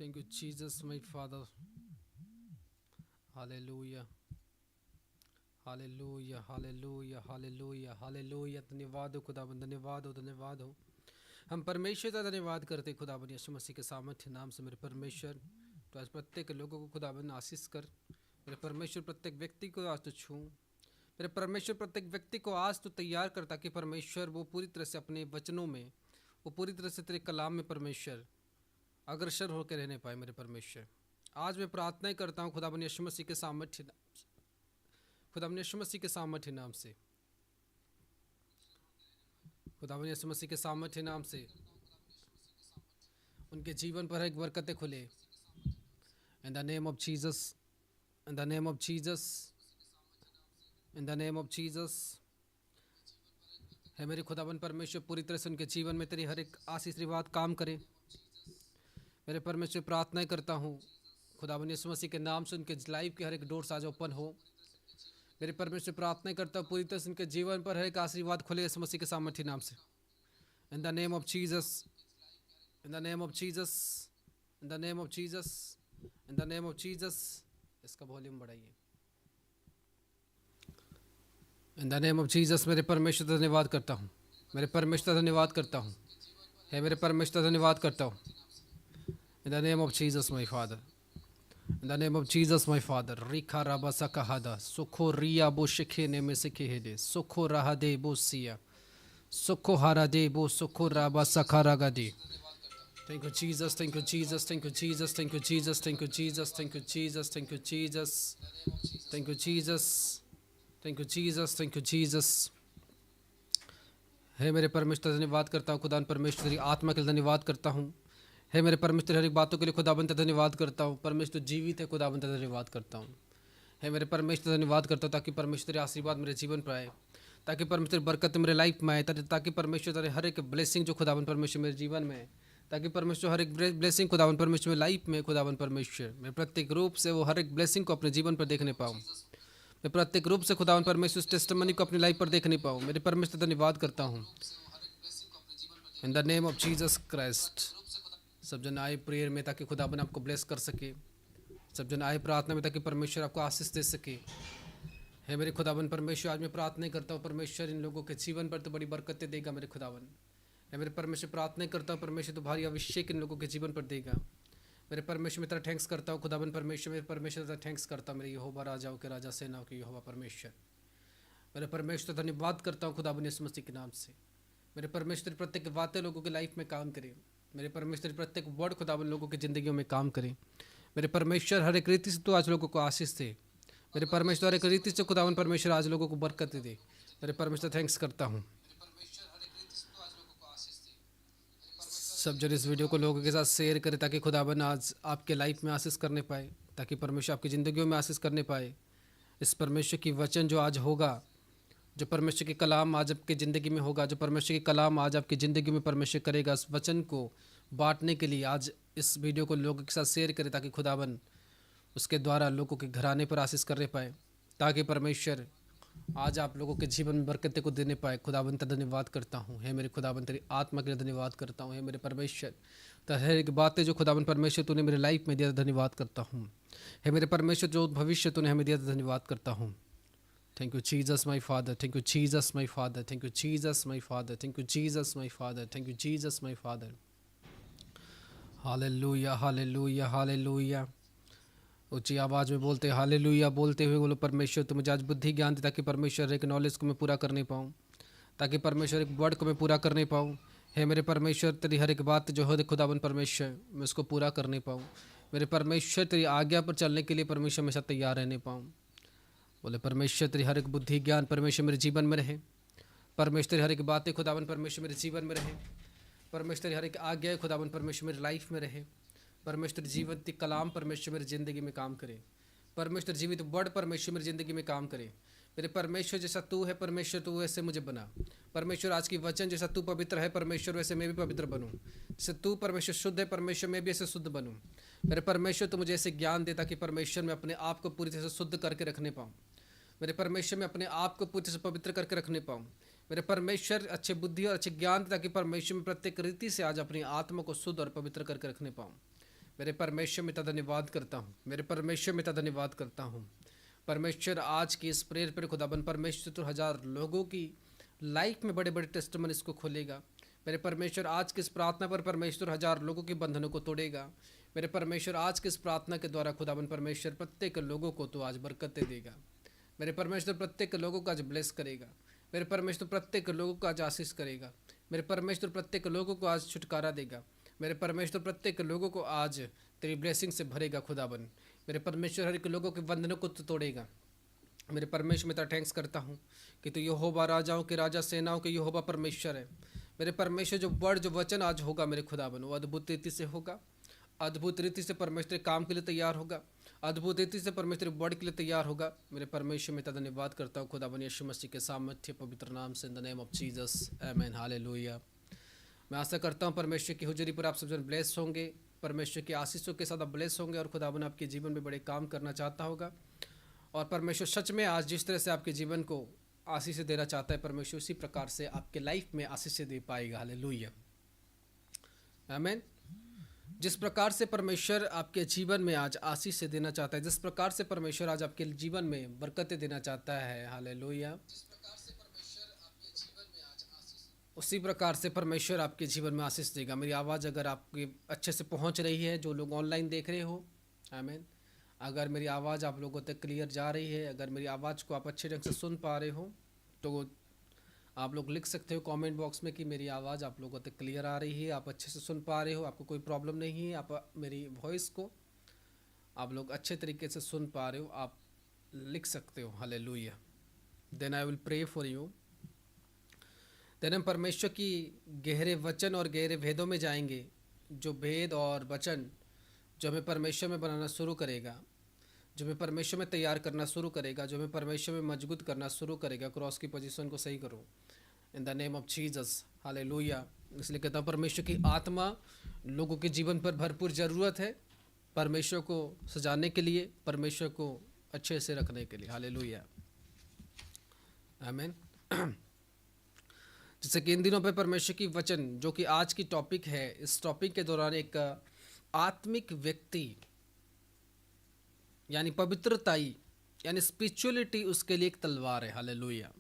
Thank you, Jesus, my Father. Hallelujah. Hallelujah hallelujah hallelujah hallelujah. धन्यवाद हो खुदावन, धन्यवाद हो, धन्यवाद हो। हम परमेश्वर का धन्यवाद करते खुदावन यीशु मसीह के सामर्थ्य नाम से। मेरे परमेश्वर, तो आज प्रत्येक लोगों को खुदावन आशीष कर। मेरे परमेश्वर, प्रत्येक व्यक्ति को आज तो छू। मेरे परमेश्वर, प्रत्येक व्यक्ति को आज तो तैयार कर, ताकि परमेश्वर वो पूरी तरह से अपने वचनों में, वो पूरी तरह से तेरे कलाम में परमेश्वर अग्रसर होकर रहने पाए। मेरे परमेश्वर, आज मैं प्रार्थना करता हूँ खुदावन यीशु मसीह के सामर्थ्य, खुदावन यीशु मसीह के सामर्थ्य नाम से, खुदावन यीशु मसीह के सामर्थ्य नाम से उनके जीवन पर एक बरकतें खुले। इन the name of Jesus, in the name of Jesus, in the name of Jesus. है मेरे खुदावन परमेश्वर, पूरी तरह से उनके जीवन में तेरी हर एक आशीर्वाद काम करे। मेरे परमेश्वर, प्रार्थना करता हूँ खुदावन यीशु मसीह के नाम से उनके लाइफ के हर एक डोर्स आज ओपन हो। मेरे परमेश्वर, प्रार्थना करता हूँ पूरी तरह से उनके जीवन पर हर एक आशीर्वाद खुले यीशु मसीह के सामर्थ्य नाम से। In the name of Jesus, in the name of Jesus, in the name of Jesus, in the name of Jesus. इसका वॉल्यूम बढ़ाइए। इन द नेम ऑफ जीसस। मेरे परमेश्वर, धन्यवाद करता हूँ। मेरे परमेश्वर, धन्यवाद करता हूँ। हे मेरे परमेश्वर, धन्यवाद करता हूँ। इन the name of Jesus my father, in the name of Jesus my Father. Rika rabasa kahada soko ria bo shekhe ne me sekhe hede soko rahade bo siya soko harade bo soko rabasa karagade. Thank you Jesus, thank you Jesus, thank you Jesus, thank you Jesus, thank you Jesus, thank you Jesus, thank you Jesus, thank you Jesus, thank you Jesus, thank you Jesus. हे मेरे परमेश्वर, धन्यवाद करता हूँ खुदा परमेश्वर, तेरी आत्मा के लिए धन्यवाद करता हूँ। हे मेरे परमेश्वर, हर एक बातों के लिए खुदाबंद धन्यवाद करता हूँ। परमेश्वर जीवित है, खुदाबंद धन्यवाद करता हूँ। हे मेरे परमेश्वर, धन्यवाद करता हूँ ताकि परमेश्वर आशीर्वाद मेरे जीवन पर आए, ताकि परमेश्वर बरकत मेरे लाइफ में आए, ताकि परमेश्वर तेरे हर एक ब्लेसिंग जो खुदाबंद परमेश्वर मेरे जीवन में है, ताकि परमेश्वर हर एक ब्लेसिंग खुदाबंद परमेश्वर मेरे लाइफ में, खुदाबंद परमेश्वर मैं प्रत्येक रूप से वो हर एक ब्लेसिंग को अपने जीवन पर देखने पाऊँ। मैं प्रत्येक रूप से खुदाबंद परमेश्वर टेस्टिमनी को अपनी लाइफ पर देखने पाऊँ। मेरे परमेश्वर, धन्यवाद करता हूँ। इन the name of Jesus Christ. सब जन आए प्रेयर में ताकि खुदावन आपको ब्लेस कर सके। सब जन आए प्रार्थना में ताकि परमेश्वर आपको आशीष दे सके। है मेरे खुदावन परमेश्वर, आज मैं प्रार्थना करता हूँ परमेश्वर इन लोगों के जीवन पर तो बड़ी बरकतें देगा। मेरे खुदावन है मेरे परमेश्वर, प्रार्थना करता हूँ परमेश्वर तो भारी अभिषेक इन लोगों के जीवन पर देगा। मेरे परमेश्वर, मैं तेरा थैंक्स करता हूँ खुदावन परमेश्वर। मेरे परमेश्वर तेरा थैंक्स करता हूँ मेरे यहोवा राजाओं के राजा, सेनाओं के यहोवा परमेश्वर। मेरे परमेश्वर, धन्यवाद करता हूँ खुदावन यीशु मसीह के नाम से। मेरे परमेश्वर, प्रत्येक बातें लोगों की लाइफ में काम करें। मेरे परमेश्वर, प्रत्येक वर्ड खुदावन लोगों की ज़िंदगियों में काम करें। मेरे परमेश्वर, हर एक रीति से तो आज लोगों को आशीष दे। मेरे परमेश्वर, हर एक रीति से खुदावन परमेश्वर आज लोगों को बरकत दे। मेरे परमेश्वर, थैंक्स करता हूँ। सब जन इस वीडियो को लोगों के साथ शेयर करें ताकि खुदावन आज आपके लाइफ में आशीष करने पाए, ताकि परमेश्वर आपकी ज़िंदगियों में आशीष करने पाए। इस परमेश्वर की वचन जो आज होगा, जो परमेश्वर के कलाम आज आपकी ज़िंदगी में होगा, जो परमेश्वर के कलाम आज आपकी ज़िंदगी में परमेश्वर करेगा, उस वचन को बांटने के लिए आज इस वीडियो को लोगों के साथ शेयर करें, ताकि खुदावन उसके द्वारा लोगों के घराने पर आशीष करने पाए, ताकि परमेश्वर आज आप लोगों के जीवन में बरकतें को देने पाए। खुदावन तेरा धन्यवाद करता हूँ। हे मेरे खुदावन, तेरी आत्मा के लिए धन्यवाद करता हूँ। हे मेरे परमेश्वर, तो हर एक बातें जो खुदावन परमेश्वर तूने मेरे लाइफ में दिया, धन्यवाद करता हूँ। हे मेरे परमेश्वर, जो भविष्य तूने हमें दिया, धन्यवाद करता हूँ। Thank you Jesus my Father, thank you Jesus my Father, thank you Jesus my Father, thank you Jesus my Father, thank you Jesus my Father. Hallelujah, hallelujah, hallelujah. ऊंची आवाज़ में बोलते हालेलुया बोलते हुए बोलो, परमेश्वर तुम मुझे आज बुद्धि ज्ञान दे, ताकि परमेश्वर एक नॉलेज को मैं पूरा करने पाऊँ, ताकि परमेश्वर एक वर्ड को मैं पूरा करने पाऊँ। हे मेरे परमेश्वर, तेरी हर एक बात जो हो खुदावन परमेश्वर मैं उसको पूरा करने पाऊँ। मेरे परमेश्वर, तेरी आज्ञा पर चलने के लिए परमेश्वर हमेशा तैयार रहने पाऊँ। बोले परमेश्वर, तेरी हर एक बुद्धि ज्ञान परमेश्वर मेरे जीवन में रहे। परमेश्वर, तेरी हर एक बातें खुदावन परमेश्वर मेरे जीवन में रहे। परमेश्वर, तेरी हर एक आज्ञा खुदावन परमेश्वर मेरी लाइफ में रहे। परमेश्वर, जीवित कलाम परमेश्वर मेरी ज़िंदगी में काम करे। परमेश्वर, जीवित वर्ड परमेश्वर मेरी ज़िंदगी में काम करे। मेरे परमेश्वर, जैसा तू है परमेश्वर, तू वैसे मुझे बना। परमेश्वर, आज की वचन जैसा तू पवित्र है परमेश्वर, वैसे मैं भी पवित्र बनूँ। जैसे तू परमेश्वर शुद्ध है परमेश्वर, मैं भी ऐसे शुद्ध बनूँ। मेरे परमेश्वर, तू मुझे ऐसे ज्ञान दे ताकि परमेश्वर मैं अपने आप को पूरी तरह से शुद्ध करके रखने पाऊँ। मेरे परमेश्वर, में अपने आप को पूरी तरह से पवित्र करके रखने पाऊँ। मेरे परमेश्वर, अच्छे बुद्धि और अच्छे ज्ञान ताकि परमेश्वर में प्रत्येक रीति से आज अपनी आत्मा को शुद्ध और पवित्र करके रखने पाऊँ। मेरे परमेश्वर में धन्यवाद करता हूँ, मेरे परमेश्वर में धन्यवाद करता हूँ। परमेश्वर आज की इस प्रेयर पर खुदाबंद परमेश्वर तो हजार लोगों की लाइफ में बड़े बड़े टेस्टमनीज को खोलेगा। मेरे परमेश्वर आज की इस प्रार्थना पर परमेश्वर हजार लोगों के बंधनों को तोड़ेगा। मेरे परमेश्वर आज की इस प्रार्थना के द्वारा खुदाबंद परमेश्वर प्रत्येक लोगों को तो आज बरकतें देगा। मेरे परमेश्वर प्रत्येक लोगों को आज ब्लेस करेगा। मेरे परमेश्वर प्रत्येक लोगों को आज आशीष करेगा। मेरे परमेश्वर प्रत्येक लोगों को आज छुटकारा देगा। मेरे परमेश्वर प्रत्येक लोगों को आज तेरी ब्लेसिंग से भरेगा खुदाबंद। मेरे परमेश्वर हर एक लोगों के बंधनों को तो तोड़ेगा। मेरे परमेश्वर में तेरा थैंक्स करता हूँ कि तू यहोवा राजाओं के राजा, सेनाओं के यहोवा परमेश्वर है। मेरे परमेश्वर जो वर्ड जो वचन आज होगा मेरे खुदाबंद, वो अद्भुत रीति से होगा। अद्भुत रीति से परमेश्वर काम के लिए तैयार होगा। अद्भुत रीति से परमेश्वर वर्ड के लिए तैयार होगा। मेरे परमेश्वर में धन्यवाद करता हूँ खुदाबंद यीशु मसीह के सामर्थ्य पवित्र नाम से, in the name of Jesus, आमीन, हालेलुया। मैं आशा करता हूँ परमेश्वर की हुजूरी पर आप सब जन ब्लेस होंगे, परमेश्वर की आशीषों के साथ आप ब्लेस होंगे और खुदाबंद आपके जीवन में बड़े काम करना चाहता होगा। और परमेश्वर सच में आज जिस तरह से आपके जीवन को आशीष देना चाहता है, परमेश्वर उसी प्रकार से आपके लाइफ में आशीष दे पाएगा। हालेलुया, आमीन। जिस प्रकार से परमेश्वर आपके जीवन में आज आशीष से देना चाहता है, जिस प्रकार से परमेश्वर आज आपके जीवन में बरकतें देना चाहता है, हालेलुया, उसी प्रकार से परमेश्वर आपके जीवन में आशीष देगा। मेरी आवाज़ अगर आपके अच्छे से पहुंच रही है, जो लोग ऑनलाइन देख रहे हो, आमीन, अगर मेरी आवाज़ आप लोगों तक क्लियर जा रही है, अगर मेरी आवाज़ को आप अच्छे ढंग से सुन पा रहे हो, तो आप लोग लिख सकते हो कमेंट बॉक्स में कि मेरी आवाज़ आप लोगों तक क्लियर आ रही है, आप अच्छे से सुन पा रहे हो, आपको कोई प्रॉब्लम नहीं है, आप मेरी वॉइस को आप लोग अच्छे तरीके से सुन पा रहे हो, आप लिख सकते हो। Hallelujah. Then I will pray for you. Then हम परमेश्वर की गहरे वचन और गहरे भेदों में जाएंगे, जो भेद और वचन जो हमें परमेश्वर में बनाना शुरू करेगा, जो हमें परमेश्वर में तैयार करना शुरू करेगा, जो हमें परमेश्वर में मजबूत करना शुरू करेगा। क्रॉस की पोजीशन को सही करो इन the name of Jesus, hallelujah. इसलिए कहता हूँ परमेश्वर की आत्मा लोगों के जीवन पर भरपूर ज़रूरत है, परमेश्वर को सजाने के लिए, परमेश्वर को अच्छे से रखने के लिए। हालेलुया, आमीन। जैसे कि इन दिनों पे परमेश्वर की वचन जो कि आज की टॉपिक है, इस टॉपिक के दौरान एक आत्मिक व्यक्ति यानी पवित्रताई यानी स्पिरिचुअलिटी उसके लिए एक तलवार है। हालेलुया।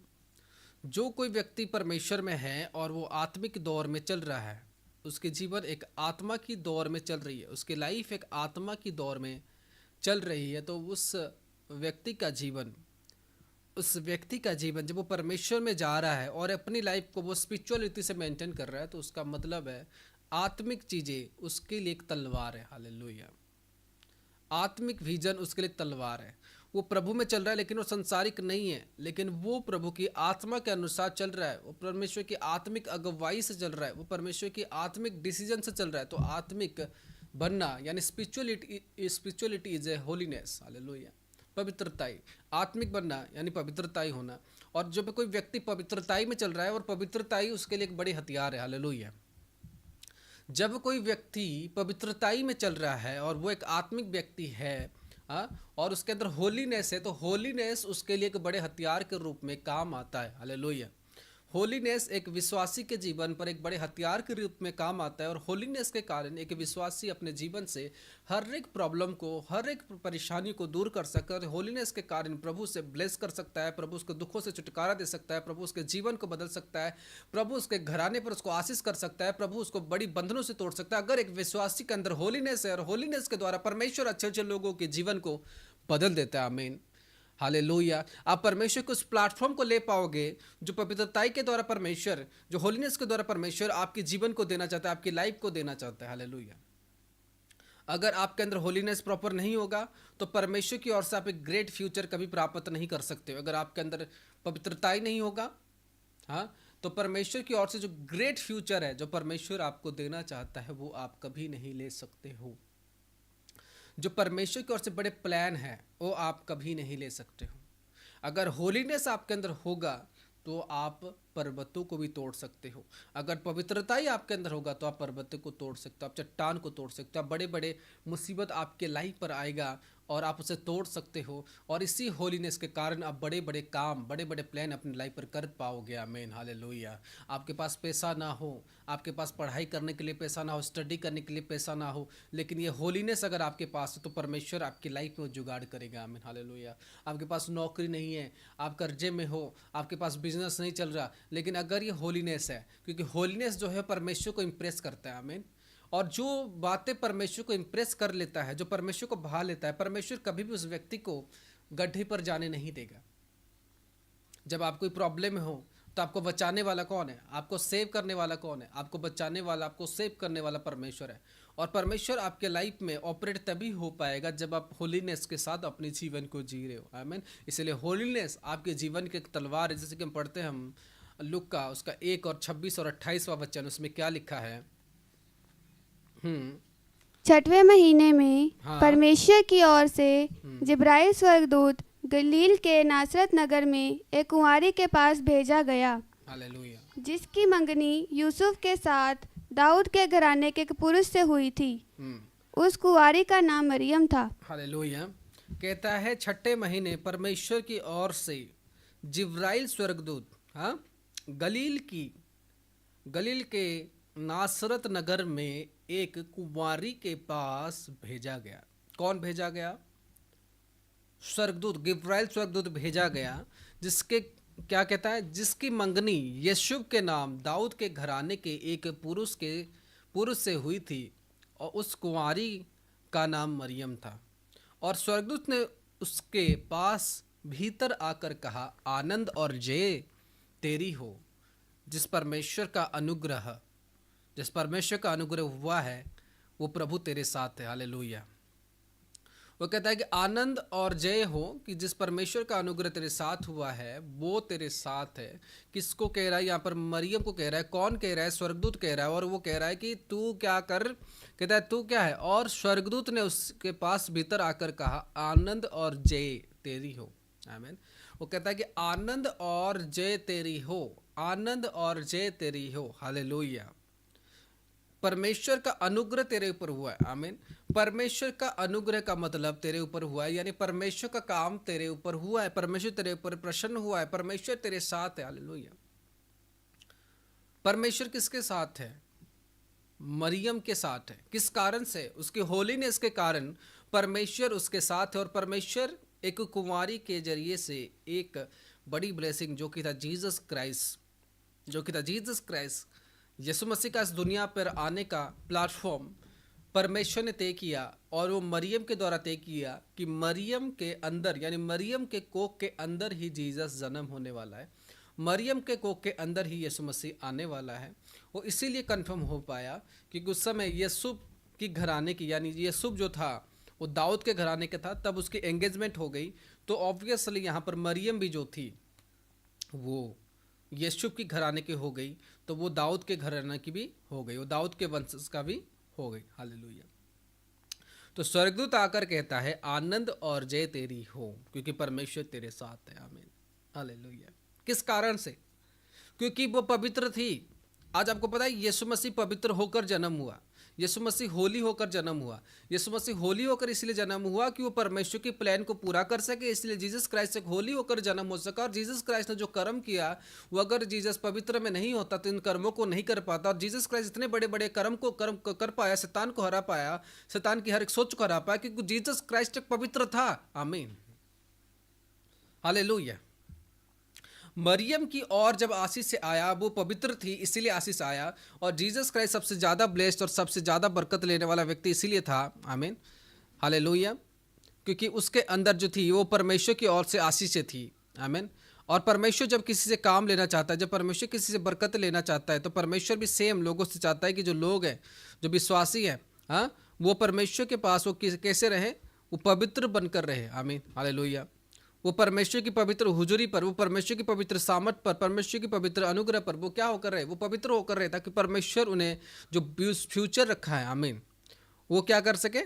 जो कोई व्यक्ति परमेश्वर में है और वो आत्मिक दौर में चल रहा है, उसके जीवन एक आत्मा की दौर में चल रही है, उसकी लाइफ एक आत्मा की दौर में चल रही है, तो उस व्यक्ति का जीवन जब वो परमेश्वर में जा रहा है और अपनी लाइफ को वो स्पिरिचुअलिटी से मेंटेन कर रहा है, तो उसका मतलब है आत्मिक चीज़ें उसके लिए एक तलवार है। हालेलुया। आत्मिक विजन उसके लिए तलवार है। वो प्रभु में चल रहा है लेकिन वो संसारिक नहीं है, लेकिन वो प्रभु की आत्मा के अनुसार चल रहा है, वो परमेश्वर की आत्मिक अगुवाई से चल रहा है, वो परमेश्वर की आत्मिक डिसीजन से चल रहा है। तो आत्मिक बनना यानी spirituality is a holiness. Hallelujah, पवित्रताई। आत्मिक बनना यानी पवित्रताई होना। और जब कोई व्यक्ति पवित्रताई में चल रहा है, और पवित्रताई उसके लिए एक बड़ी हथियार है। हालेलुया। जब कोई व्यक्ति पवित्रताई में चल रहा है और वो एक आत्मिक व्यक्ति है, और उसके अंदर होलीनेस है, तो होलीनेस उसके लिए एक बड़े हथियार के रूप में काम आता है। हालेलुया। होलीनेस एक विश्वासी के जीवन पर एक बड़े हथियार के रूप में काम आता है, और होलीनेस के कारण एक विश्वासी अपने जीवन से हर एक प्रॉब्लम को, हर एक परेशानी को दूर कर सकता है। होलीनेस के कारण प्रभु से ब्लेस कर सकता है, प्रभु उसको दुखों से छुटकारा दे सकता है, प्रभु उसके जीवन को बदल सकता है, प्रभु उसके घराने पर उसको आशीष कर सकता है, प्रभु उसको बड़ी बंधनों से तोड़ सकता है, अगर एक विश्वासी के अंदर होलीनेस है। और होलीनेस के द्वारा परमेश्वर अच्छे अच्छे लोगों के जीवन को बदल देता है। आमीन, हालेलुया। आप परमेश्वर को उस प्लेटफॉर्म को ले पाओगे जो पवित्रताई के द्वारा परमेश्वर, जो होलीनेस के द्वारा परमेश्वर आपके जीवन को देना चाहता है, आपकी लाइफ को देना चाहता है। हालेलुया। अगर आपके अंदर होलीनेस प्रॉपर नहीं होगा तो परमेश्वर की ओर से आप एक ग्रेट फ्यूचर कभी प्राप्त नहीं कर सकते हो। अगर आपके अंदर पवित्रताई नहीं होगा, हाँ, तो परमेश्वर की ओर से जो ग्रेट फ्यूचर है, जो परमेश्वर आपको देना चाहता है, वो आप कभी नहीं ले सकते हो। जो परमेश्वर की ओर से बड़े प्लान है, वो आप कभी नहीं ले सकते हो। अगर होलीनेस आपके अंदर होगा तो आप पर्वतों को भी तोड़ सकते हो। अगर पवित्रता ही आपके अंदर होगा तो आप पर्वतों को तोड़ सकते हो, आप चट्टान को तोड़ सकते हो, आप बड़े बड़े मुसीबत आपके लाइफ पर आएगा और आप उसे तोड़ सकते हो। और इसी होलीनेस के कारण आप बड़े बड़े काम, बड़े बड़े प्लान अपनी लाइफ पर कर पाओगे। आमीन, हालेलुया। आपके पास पैसा ना हो, आपके पास पढ़ाई करने के लिए पैसा ना हो, स्टडी करने के लिए पैसा ना हो, लेकिन ये होलीनेस अगर आपके पास है तो परमेश्वर आपकी लाइफ में जुगाड़ करेगा। आमीन, हालेलुया। आपके पास नौकरी नहीं है, आप कर्जे में हो, आपके पास बिजनेस नहीं चल रहा, लेकिन अगर ये होलीनेस है, क्योंकि होलीनेस जो है परमेश्वर को इम्प्रेस करता है। आमीन। और जो बातें परमेश्वर को इम्प्रेस कर लेता है, जो परमेश्वर को भा लेता है, परमेश्वर कभी भी उस व्यक्ति को गड्ढे पर जाने नहीं देगा। जब आप कोई प्रॉब्लम में हो तो आपको बचाने वाला कौन है? आपको सेव करने वाला कौन है? आपको बचाने वाला, आपको सेव करने वाला परमेश्वर है। और परमेश्वर आपके लाइफ में ऑपरेट तभी हो पाएगा जब आप होलीनेस के साथ अपने जीवन को जी रहे हो। आमीन। इसलिए होलीनेस आपके जीवन की एक तलवार है। जैसे कि हम पढ़ते हैं, हम लूका का उसका 1 और 26 और 28वां वचन, उसमें क्या लिखा है? छठवें महीने में हाँ। परमेश्वर की ओर से जिब्राइल स्वर्गदूत गलील के नासरत नगर में एक कुंवारी के पास भेजा गया, हालेलुया, जिसकी मंगनी यूसुफ के साथ दाऊद के घराने के एक पुरुष से हुई थी। उस कुंवारी का नाम मरियम था। हालेलुया। कहता है छठे महीने परमेश्वर की ओर से जिब्राइल स्वर्गदूत, हाँ, गलील के नासरत नगर में एक कुंवारी के पास भेजा गया। कौन भेजा गया? स्वर्गदूत, जिब्राइल स्वर्गदूत भेजा गया, जिसके क्या कहता है, जिसकी मंगनी यशुब के नाम दाऊद के घराने के एक पुरुष से हुई थी, और उस कुंवारी का नाम मरियम था। और स्वर्गदूत ने उसके पास भीतर आकर कहा, आनंद और जय तेरी हो, जिस परमेश्वर का अनुग्रह हुआ है वो प्रभु तेरे साथ है। हालेलुया। वो कहता है कि आनंद और जय हो कि जिस परमेश्वर का अनुग्रह तेरे साथ हुआ है वो तेरे साथ है। किसको कह रहा है यहाँ पर? मरियम को कह रहा है। कौन कह रहा है? स्वर्गदूत कह रहा है। और वो कह रहा है कि तू क्या कर, कहता है तू क्या है? और स्वर्गदूत ने उसके पास भीतर आकर कहा, आनंद और जय तेरी हो। आमीन। वो कहता है कि आनंद और जय तेरी हो, आनंद और जय तेरी हो। हालेलुया। परमेश्वर का अनुग्रह तेरे ऊपर हुआ है। आमीन। परमेश्वर का अनुग्रह का मतलब तेरे ऊपर हुआ है, यानी परमेश्वर का काम तेरे ऊपर हुआ है, परमेश्वर तेरे ऊपर प्रसन्न हुआ है, परमेश्वर तेरे साथ है। हालेलुया। परमेश्वर किसके साथ है? मरियम के साथ है। किस कारण से? उसकी होलीनेस के कारण परमेश्वर उसके साथ है। और परमेश्वर एक कुंवारी के जरिए से एक बड़ी ब्लेसिंग, जो कि था जीसस क्राइस्ट, यीशु मसीह का इस दुनिया पर आने का प्लेटफॉर्म परमेश्वर ने तय किया। और वो मरियम के द्वारा तय किया कि मरियम के अंदर, यानी मरियम के कोख के अंदर ही जीसस जन्म होने वाला है, मरियम के कोख के अंदर ही यीशु मसीह आने वाला है। वो इसीलिए कंफर्म हो पाया क्योंकि उस समय यूसुफ की घराने की, यानी यूसुफ जो था वो दाऊद के घराने का था, तब उसकी एंगेजमेंट हो गई। तो ऑब्वियसली यहाँ पर मरियम भी जो थी वो यूसुफ की घराने की हो गई, तो वो दाऊद के घराने की भी हो गई, वो दाऊद के वंशज का भी हो गई। हालेलुया। तो स्वर्गदूत आकर कहता है, आनंद और जय तेरी हो, क्योंकि परमेश्वर तेरे साथ है। आमीन, हालेलुया। किस कारण से? क्योंकि वो पवित्र थी। आज आपको पता है यीशु मसीह पवित्र होकर जन्म हुआ, यीशु मसीह होली होकर जन्म हुआ। यीशु मसीह होली होकर इसलिए जन्म हुआ कि वो परमेश्वर के प्लान को पूरा कर सके, इसलिए जीसस क्राइस्ट एक होली होकर जन्म हो सका। और जीसस क्राइस्ट ने जो कर्म किया, वो अगर जीसस पवित्र में नहीं होता तो इन कर्मों को नहीं कर पाता। और जीसस क्राइस्ट इतने बड़े बड़े कर्म कर पाया, शैतान को हरा पाया, शैतान की हर एक सोच को हरा पाया, क्योंकि जीसस क्राइस्ट एक पवित्र था। आमीन, हालेलुया। मरियम की ओर जब आशीष से आया, वो पवित्र थी इसीलिए आशीष आया। और जीसस क्राइस्ट सबसे ज़्यादा ब्लेस्ड और सबसे ज़्यादा बरकत लेने वाला व्यक्ति इसीलिए था। आमीन, हालेलुया। क्योंकि उसके अंदर जो थी वो परमेश्वर की ओर से आशीष से थी। आमीन। और परमेश्वर जब किसी से काम लेना चाहता है, जब परमेश्वर किसी से बरकत लेना चाहता है, तो परमेश्वर भी सेम लोगों से चाहता है कि जो लोग हैं, जो विश्वासी हैं, हाँ, वो परमेश्वर के पास वो कैसे रहे? वो पवित्र बनकर रहे। आमीन, हालेलुया। वो परमेश्वर की पवित्र हुजूरी पर, वो परमेश्वर की पवित्र सामर्थ पर, परमेश्वर की पवित्र अनुग्रह पर वो क्या होकर रहे? वो पवित्र होकर रहे, ताकि परमेश्वर उन्हें जो फ्यूचर रखा है, आमीन, वो क्या कर सके?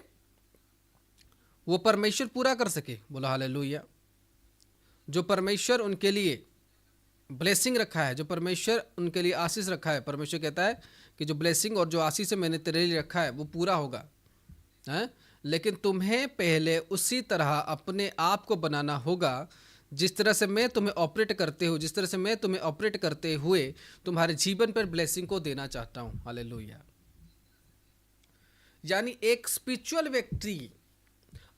वो परमेश्वर पूरा कर सके। बोला हालेलुया। जो परमेश्वर उनके लिए ब्लेसिंग रखा है, जो परमेश्वर उनके लिए आशीष रखा है, परमेश्वर कहता है कि जो ब्लेसिंग और जो आशीष है मैंने तेरे लिए रखा है वो पूरा होगा, है। लेकिन तुम्हें पहले उसी तरह अपने आप को बनाना होगा जिस तरह से मैं तुम्हें ऑपरेट करते हूँ, जिस तरह से मैं तुम्हें ऑपरेट करते हुए तुम्हारे जीवन पर ब्लेसिंग को देना चाहता हूँ। हालेलुया। यानी एक स्पिरिचुअल व्यक्ति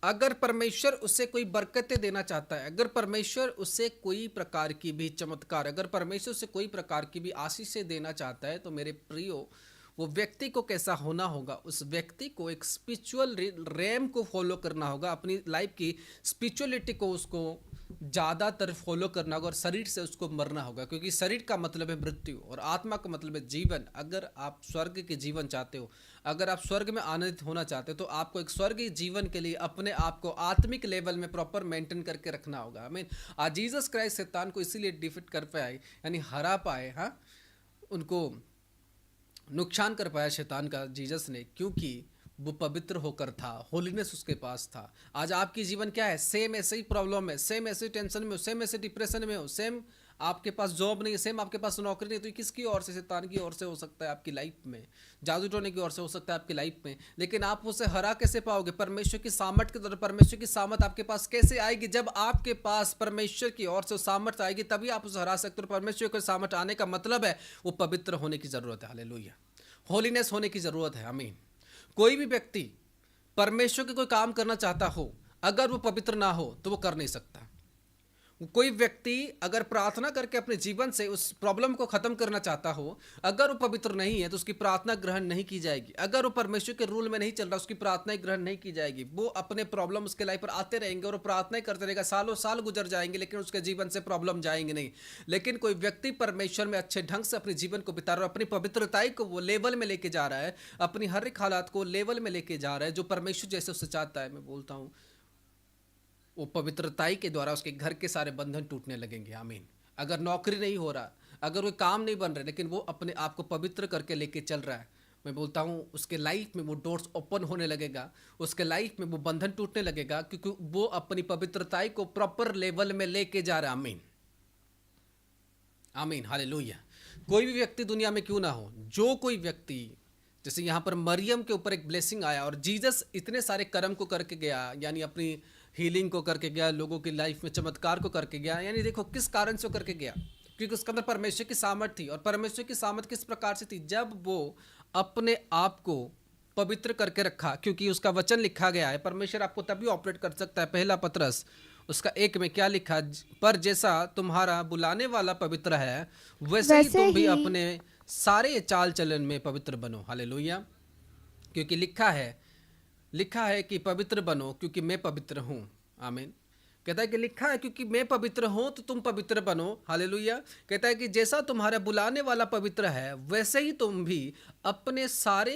अगर परमेश्वर उसे कोई बरकतें देना चाहता है, अगर परमेश्वर उसे कोई प्रकार की भी चमत्कार, अगर परमेश्वर उसे कोई प्रकार की भी आशीषें देना चाहता है, तो मेरे प्रियो वो व्यक्ति को कैसा होना होगा? उस व्यक्ति को एक स्पिरिचुअल रैम को फॉलो करना होगा, अपनी लाइफ की स्पिरिचुअलिटी को उसको ज़्यादातर फॉलो करना होगा और शरीर से उसको मरना होगा, क्योंकि शरीर का मतलब है मृत्यु और आत्मा का मतलब है जीवन। अगर आप स्वर्ग के जीवन चाहते हो, अगर आप स्वर्ग में आनंदित होना चाहते हो, तो आपको एक स्वर्गीय जीवन के लिए अपने आप को आत्मिक लेवल में प्रॉपर मेंटेन करके रखना होगा। आई मीन आज जीसस क्राइस्ट शैतान को इसीलिए डिफीट कर पाए, यानी हरा पाए, हाँ, उनको नुकसान कर पाया शैतान का जीसस ने, क्योंकि वो पवित्र होकर था, होलीनेस उसके पास था। आज आपकी जीवन क्या है? सेम ऐसे ही प्रॉब्लम है, सेम ऐसे टेंशन में हो, सेम ऐसे डिप्रेशन में हो, सेम आपके पास जॉब नहीं है, सेम आपके पास नौकरी नहीं, तो ये किसकी ओर से? शैतान की ओर से हो सकता है आपकी लाइफ में, जादू टोने की ओर से हो सकता है आपकी लाइफ में। लेकिन आप उसे हरा कैसे पाओगे? परमेश्वर की सामर्थ के द्वारा। परमेश्वर की सामर्थ आपके पास कैसे आएगी? जब आपके पास परमेश्वर की ओर से सामर्थ आएगी तभी आप उसे हरा सकते हो। परमेश्वर की सामर्थ आने का मतलब है वो पवित्र होने की जरूरत है। हालेलुया। होलीनेस होने की जरूरत है। आमीन। कोई भी व्यक्ति परमेश्वर के कोई काम करना चाहता हो, अगर वो पवित्र ना हो तो वो कर नहीं सकता। कोई व्यक्ति अगर प्रार्थना करके अपने जीवन से उस प्रॉब्लम को खत्म करना चाहता हो, अगर वो पवित्र नहीं है तो उसकी प्रार्थना ग्रहण नहीं की जाएगी। अगर वो परमेश्वर के रूल में नहीं चल रहा, उसकी प्रार्थनाएं ग्रहण नहीं की जाएगी। वो अपने प्रॉब्लम उसके लाइफ पर आते रहेंगे और वो प्रार्थनाएं करते रहेगा, सालों साल गुजर जाएंगे, लेकिन उसके जीवन से प्रॉब्लम जाएंगे नहीं। लेकिन कोई व्यक्ति परमेश्वर में अच्छे ढंग से अपने जीवन को बिता रहा है, अपनी पवित्रताई को वो लेवल में लेके जा रहा है, अपनी हर एक हालात को लेवल में लेके जा रहा है जो परमेश्वर जैसे उससे चाहता है, मैं बोलता हूँ वो पवित्रताई के द्वारा उसके घर के सारे बंधन टूटने लगेंगे। आमीन। अगर नौकरी नहीं हो रहा, अगर कोई काम नहीं बन रहा, लेकिन वो अपने आप को पवित्र करके लेके चल रहा है, मैं बोलता हूँ उसके लाइफ में वो डोर्स ओपन होने लगेगा, उसके लाइफ में वो बंधन टूटने लगेगा, क्योंकि वो अपनी पवित्रताई को प्रॉपर लेवल में लेके जा रहा है। आमीन। आमीन। हालेलुया। कोई भी व्यक्ति दुनिया में क्यों ना हो, जो कोई व्यक्ति, जैसे यहाँ पर मरियम के ऊपर एक ब्लेसिंग आया और जीसस इतने सारे कर्म को करके गया, यानी अपनी हीलिंग को करके गया, लोगों की लाइफ में चमत्कार को करके गया। यानी देखो किस कारण से करके गया, क्योंकि उसके अंदर परमेश्वर की सामर्थ थी। और परमेश्वर की सामर्थ किस प्रकार से थी? जब वो अपने आप को पवित्र करके रखा, क्योंकि उसका वचन लिखा गया है परमेश्वर आपको तभी ऑपरेट कर सकता है। पहला पतरस उसका 1 में क्या लिखा? पर जैसा तुम्हारा बुलाने वाला पवित्र है, वैसे ही तुम भी अपने सारे चाल चलन में पवित्र बनो। हालेलुया। क्योंकि लिखा है कि पवित्र बनो क्योंकि मैं पवित्र हूँ। आमीन। कहता है कि लिखा है क्योंकि मैं पवित्र हूँ तो तुम पवित्र बनो। हालेलुया। कहता है कि जैसा तुम्हारा बुलाने वाला पवित्र है, वैसे ही तुम भी अपने सारे,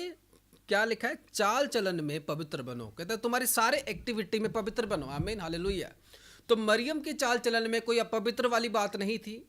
क्या लिखा है, चाल चलन में पवित्र बनो। कहता है तुम्हारी सारे एक्टिविटी में पवित्र बनो। आमीन। हालेलुया। तो मरियम के चाल चलन में कोई अपवित्र वाली बात नहीं थी,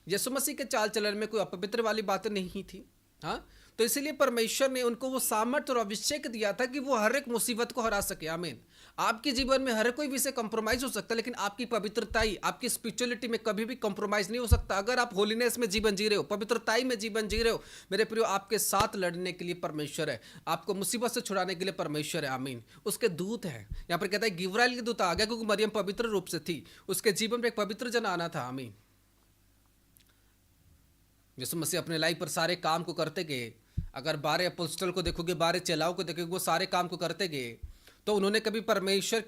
यीशु मसीह के चाल चलन में कोई अपवित्र वाली बात नहीं थी। हाँ, तो इसीलिए परमेश्वर ने उनको वो सामर्थ्य और अभिषेक दिया था कि वो हर एक मुसीबत को हरा सके। आमीन। आपके जीवन में हर कोई विषय कंप्रोमाइज हो सकता है, लेकिन आपकी पवित्रताई, आपकी स्पिरिचुअलिटी में कभी भी कंप्रोमाइज नहीं हो सकता। अगर आप होलीनेस में जीवन जी रहे हो, पवित्रताई में जीवन जी रहे हो, मेरे प्रियो, आपके साथ लड़ने के लिए परमेश्वर है, आपको मुसीबत से छुड़ाने के लिए परमेश्वर है। आमीन। उसके दूत हैं। यहाँ पर कहता है गिब्राइल के दूत आ गया, क्योंकि मरियम पवित्र रूप से थी, उसके जीवन में एक पवित्र जन आना था। आमीन। यीशु मसीह अपने लाइफ पर सारे काम को करते गए। अगर 12 अपोस्टल को देखोगे, 12 चेलाओं को देखोगे, वो सारे काम को करते गए, तो उन्होंने कभी परमेश्वर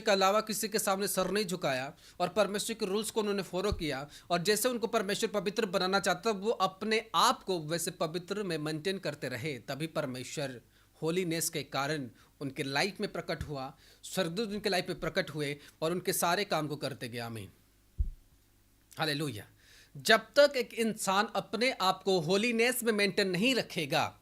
के अलावा किसी के सामने सर नहीं झुकाया और परमेश्वर के रूल्स को उन्होंने फॉलो किया। और जैसे उनको परमेश्वर पवित्र बनाना चाहता, वो अपने आप को वैसे पवित्र में मेंटेन करते रहे। तभी परमेश्वर होलीनेस के कारण उनके लाइफ में प्रकट हुआ, स्वर्गदूत उनके लाइफ में प्रकट हुए और उनके सारे काम को करते गए। आमीन। हालेलुया। जब तक एक इंसान अपने आप को होलीनेस में मेंटेन नहीं रखेगा,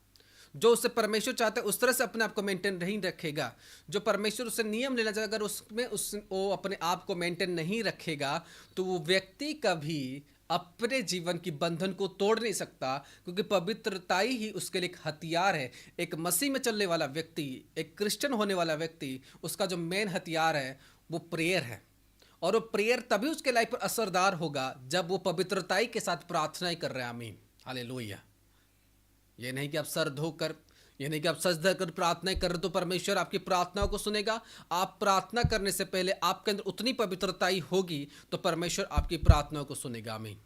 जो उससे परमेश्वर चाहता है उस तरह से अपने आप को मेंटेन नहीं रखेगा, जो परमेश्वर उससे नियम लेना चाहता है, अगर वो अपने आप को मेंटेन नहीं रखेगा, तो वो व्यक्ति कभी अपने जीवन की बंधन को तोड़ नहीं सकता, क्योंकि पवित्रताई ही उसके लिए एक हथियार है। एक मसीह में चलने वाला व्यक्ति, एक क्रिश्चियन होने वाला व्यक्ति, उसका जो मेन हथियार है वो प्रेयर है। और वो प्रेयर तभी उसके लाइफ पर असरदार होगा जब वो पवित्रताई के साथ प्रार्थना कर रहे हैं। आमीन, हालेलुया। ये नहीं कि आप सर धोकर, ये नहीं कि आप सजदा कर प्रार्थना कर रहे तो परमेश्वर आपकी प्रार्थनाओं को सुनेगा। आप प्रार्थना करने से पहले आपके अंदर उतनी पवित्रताई होगी तो परमेश्वर आपकी प्रार्थनाओं को सुनेगा। आमीन,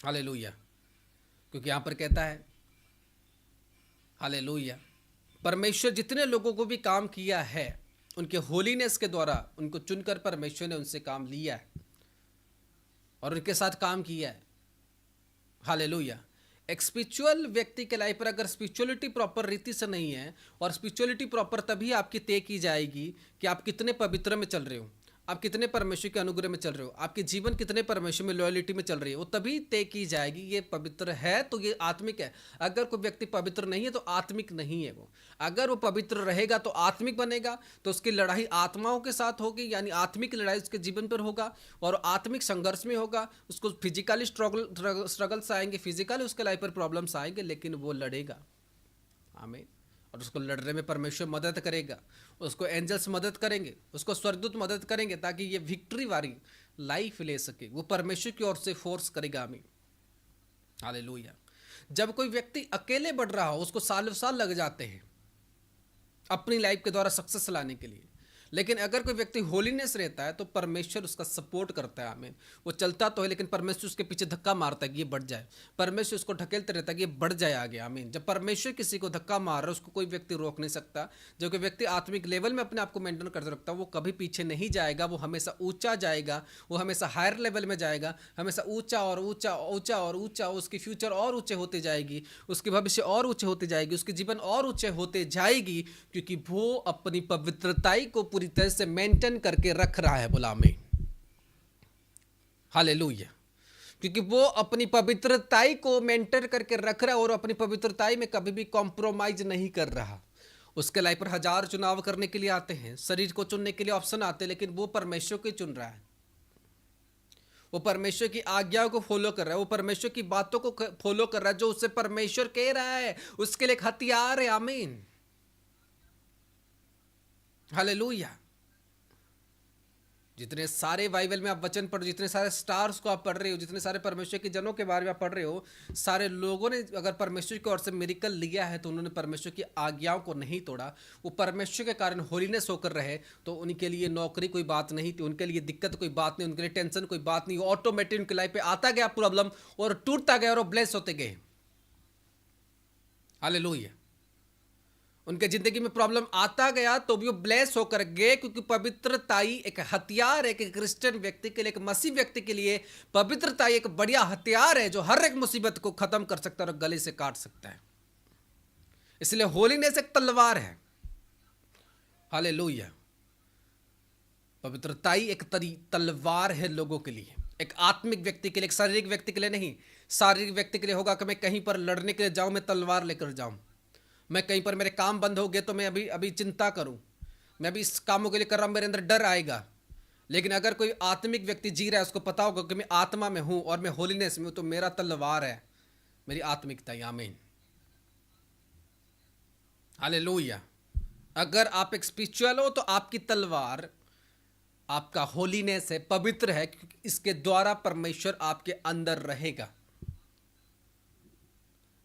हालेलुया। क्योंकि यहां पर कहता है, हालेलुया, परमेश्वर जितने लोगों को भी काम किया है उनके होलीनेस के द्वारा उनको चुनकर परमेश्वर ने उनसे काम लिया है और उनके साथ काम किया है। हालेलुया। एक स्पिरिचुअल व्यक्ति के लाइफ पर अगर स्पिरिचुअलिटी प्रॉपर रीति से नहीं है, और स्पिरिचुअलिटी प्रॉपर तभी आपकी तय की जाएगी कि आप कितने पवित्र में चल रहे हो, आप कितने परमेश्वर के अनुग्रह में चल रहे हो, आपके जीवन कितने परमेश्वर में लॉयल्टी में चल रही है, वो तभी तय की जाएगी। ये पवित्र है तो ये आत्मिक है। अगर कोई व्यक्ति पवित्र नहीं है तो आत्मिक नहीं है वो। अगर वो पवित्र रहेगा तो आत्मिक बनेगा, तो उसकी लड़ाई आत्माओं के साथ होगी, यानी आत्मिक लड़ाई उसके जीवन पर होगा और आत्मिक संघर्ष में होगा। उसको फिजिकली स्ट्रगल्स आएंगे, फिजिकली उसके लाइफ पर प्रॉब्लम्स आएंगे, लेकिन वो लड़ेगा। आमीन। और उसको लड़ने में परमेश्वर मदद करेगा, उसको एंजल्स मदद करेंगे, उसको स्वर्गदूत मदद करेंगे ताकि ये विक्ट्री वाली लाइफ ले सके। वो परमेश्वर की ओर से फोर्स करेगा। आमीन, हालेलुया। जब कोई व्यक्ति अकेले बढ़ रहा हो उसको सालों साल लग जाते हैं अपनी लाइफ के द्वारा सक्सेस लाने के लिए, लेकिन अगर कोई व्यक्ति होलीनेस रहता है तो परमेश्वर उसका सपोर्ट करता है। आमीन। वो चलता तो है लेकिन परमेश्वर उसके पीछे धक्का मारता है कि ये बढ़ जाए, परमेश्वर उसको ढकेलते रहता है कि ये बढ़ जाए आगे। आमीन। जब परमेश्वर किसी को धक्का मार रहा है उसको कोई व्यक्ति रोक नहीं सकता। जब कोई व्यक्ति आत्मिक लेवल में अपने आप को मेंटेन कर रखता है वो कभी पीछे नहीं जाएगा, वो हमेशा ऊंचा जाएगा, वो हमेशा हायर लेवल में जाएगा, हमेशा ऊंचा और ऊंचा, ऊंचा और ऊंचा। उसकी फ्यूचर और ऊंचे होते जाएगी, उसके भविष्य और ऊंचे होते जाएगी, उसके जीवन और ऊंचे होते जाएगी, क्योंकि वो अपनी पवित्रताई को पूरी तरह से मेंटेन करके रख रहा है। बोला आमीन, हालेलुया। क्योंकि वो अपनी पवित्रताई को मेंटेन करके रख रहा है और अपनी पवित्रताई में कभी भी कॉम्प्रोमाइज नहीं कर रहा। उसके लाइफ पर हजार चुनाव करने के लिए आते हैं, शरीर को चुनने के लिए ऑप्शन आते हैं, लेकिन वो परमेश्वर को चुन रहा है। वो परमेश्वर की आज्ञाओं को फॉलो कर रहा है, वो परमेश्वर की बातों को फॉलो कर रहा है। जो उससे परमेश्वर कह रहा है उसके लिए एक हथियार है। आमीन, हालेलुया। जितने सारे बाइबल में आप वचन पढ़ रहे हो, जितने सारे स्टार्स को आप पढ़ रहे हो, जितने सारे परमेश्वर के जनों के बारे में आप पढ़ रहे हो, सारे लोगों ने अगर परमेश्वर की ओर से मिरेकल लिया है तो उन्होंने परमेश्वर की आज्ञाओं को नहीं तोड़ा। वो परमेश्वर के कारण होलीनेस होकर रहे, तो उनके लिए नौकरी कोई बात नहीं थी, उनके लिए दिक्कत कोई बात नहीं, उनके लिए टेंशन कोई बात नहीं। ऑटोमेटिक उनकी लाइफ पे आता गया प्रॉब्लम और टूटता गया और वो ब्लेस होते गए। हालेलुया। उनके जिंदगी में प्रॉब्लम आता गया तो भी वो ब्लेस होकर गए, क्योंकि पवित्रताई एक हथियार है। एक क्रिश्चियन व्यक्ति के लिए, एक मसीह व्यक्ति के लिए पवित्रताई एक बढ़िया हथियार है जो हर एक मुसीबत को खत्म कर सकता है और गले से काट सकता है। इसलिए होलीनेस एक तलवार है। हालेलुया। पवित्रताई एक तलवार है लोगों के लिए, एक आत्मिक व्यक्ति के लिए, एक शारीरिक व्यक्ति के लिए नहीं। शारीरिक व्यक्ति के लिए होगा कि मैं कहीं पर लड़ने के लिए जाऊं, मैं तलवार लेकर जाऊं, मैं कहीं पर मेरे काम बंद हो गए तो मैं अभी चिंता करूं, मैं अभी इस कामों के लिए कर रहा हूं, मेरे अंदर डर आएगा। लेकिन अगर कोई आत्मिक व्यक्ति जी रहा है उसको पता होगा कि मैं आत्मा में हूं और मैं होलीनेस में हूं, तो मेरा तलवार है मेरी आत्मिकता। आमीन, हालेलुया। अगर आप एक स्पिरिचुअल हो तो आपकी तलवार आपका होलीनेस है, पवित्र है, क्योंकि इसके द्वारा परमेश्वर आपके अंदर रहेगा।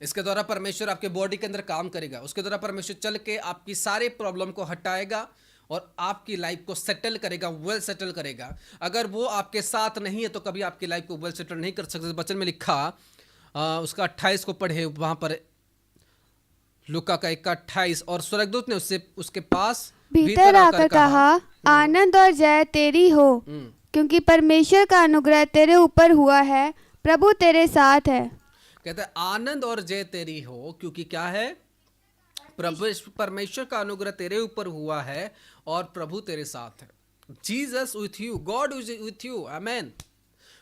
इसके द्वारा परमेश्वर आपके बॉडी के अंदर काम करेगा, उसके द्वारा परमेश्वर चल के आपकी सारे प्रॉब्लम को हटाएगा और आपकी लाइफ को सेटल करेगा, वेल सेटल करेगा। अगर वो आपके साथ नहीं है तो कभी आपकी लाइफ को वेल सेटल नहीं कर सकते। वचन में लिखा उसका 28 को पढ़े वहां पर, लूका का 1:28, और स्वर्गदूत ने उसके पास भीतर आकर कहा, आनंद और जय तेरी हो, क्योंकि परमेश्वर का अनुग्रह तेरे ऊपर हुआ है, प्रभु तेरे साथ है। कहता है आनंद और जय तेरी हो, क्योंकि क्या है, परमेश्वर का अनुग्रह तेरे ऊपर हुआ है और प्रभु तेरे साथ है। Jesus with you, God is with you. Amen.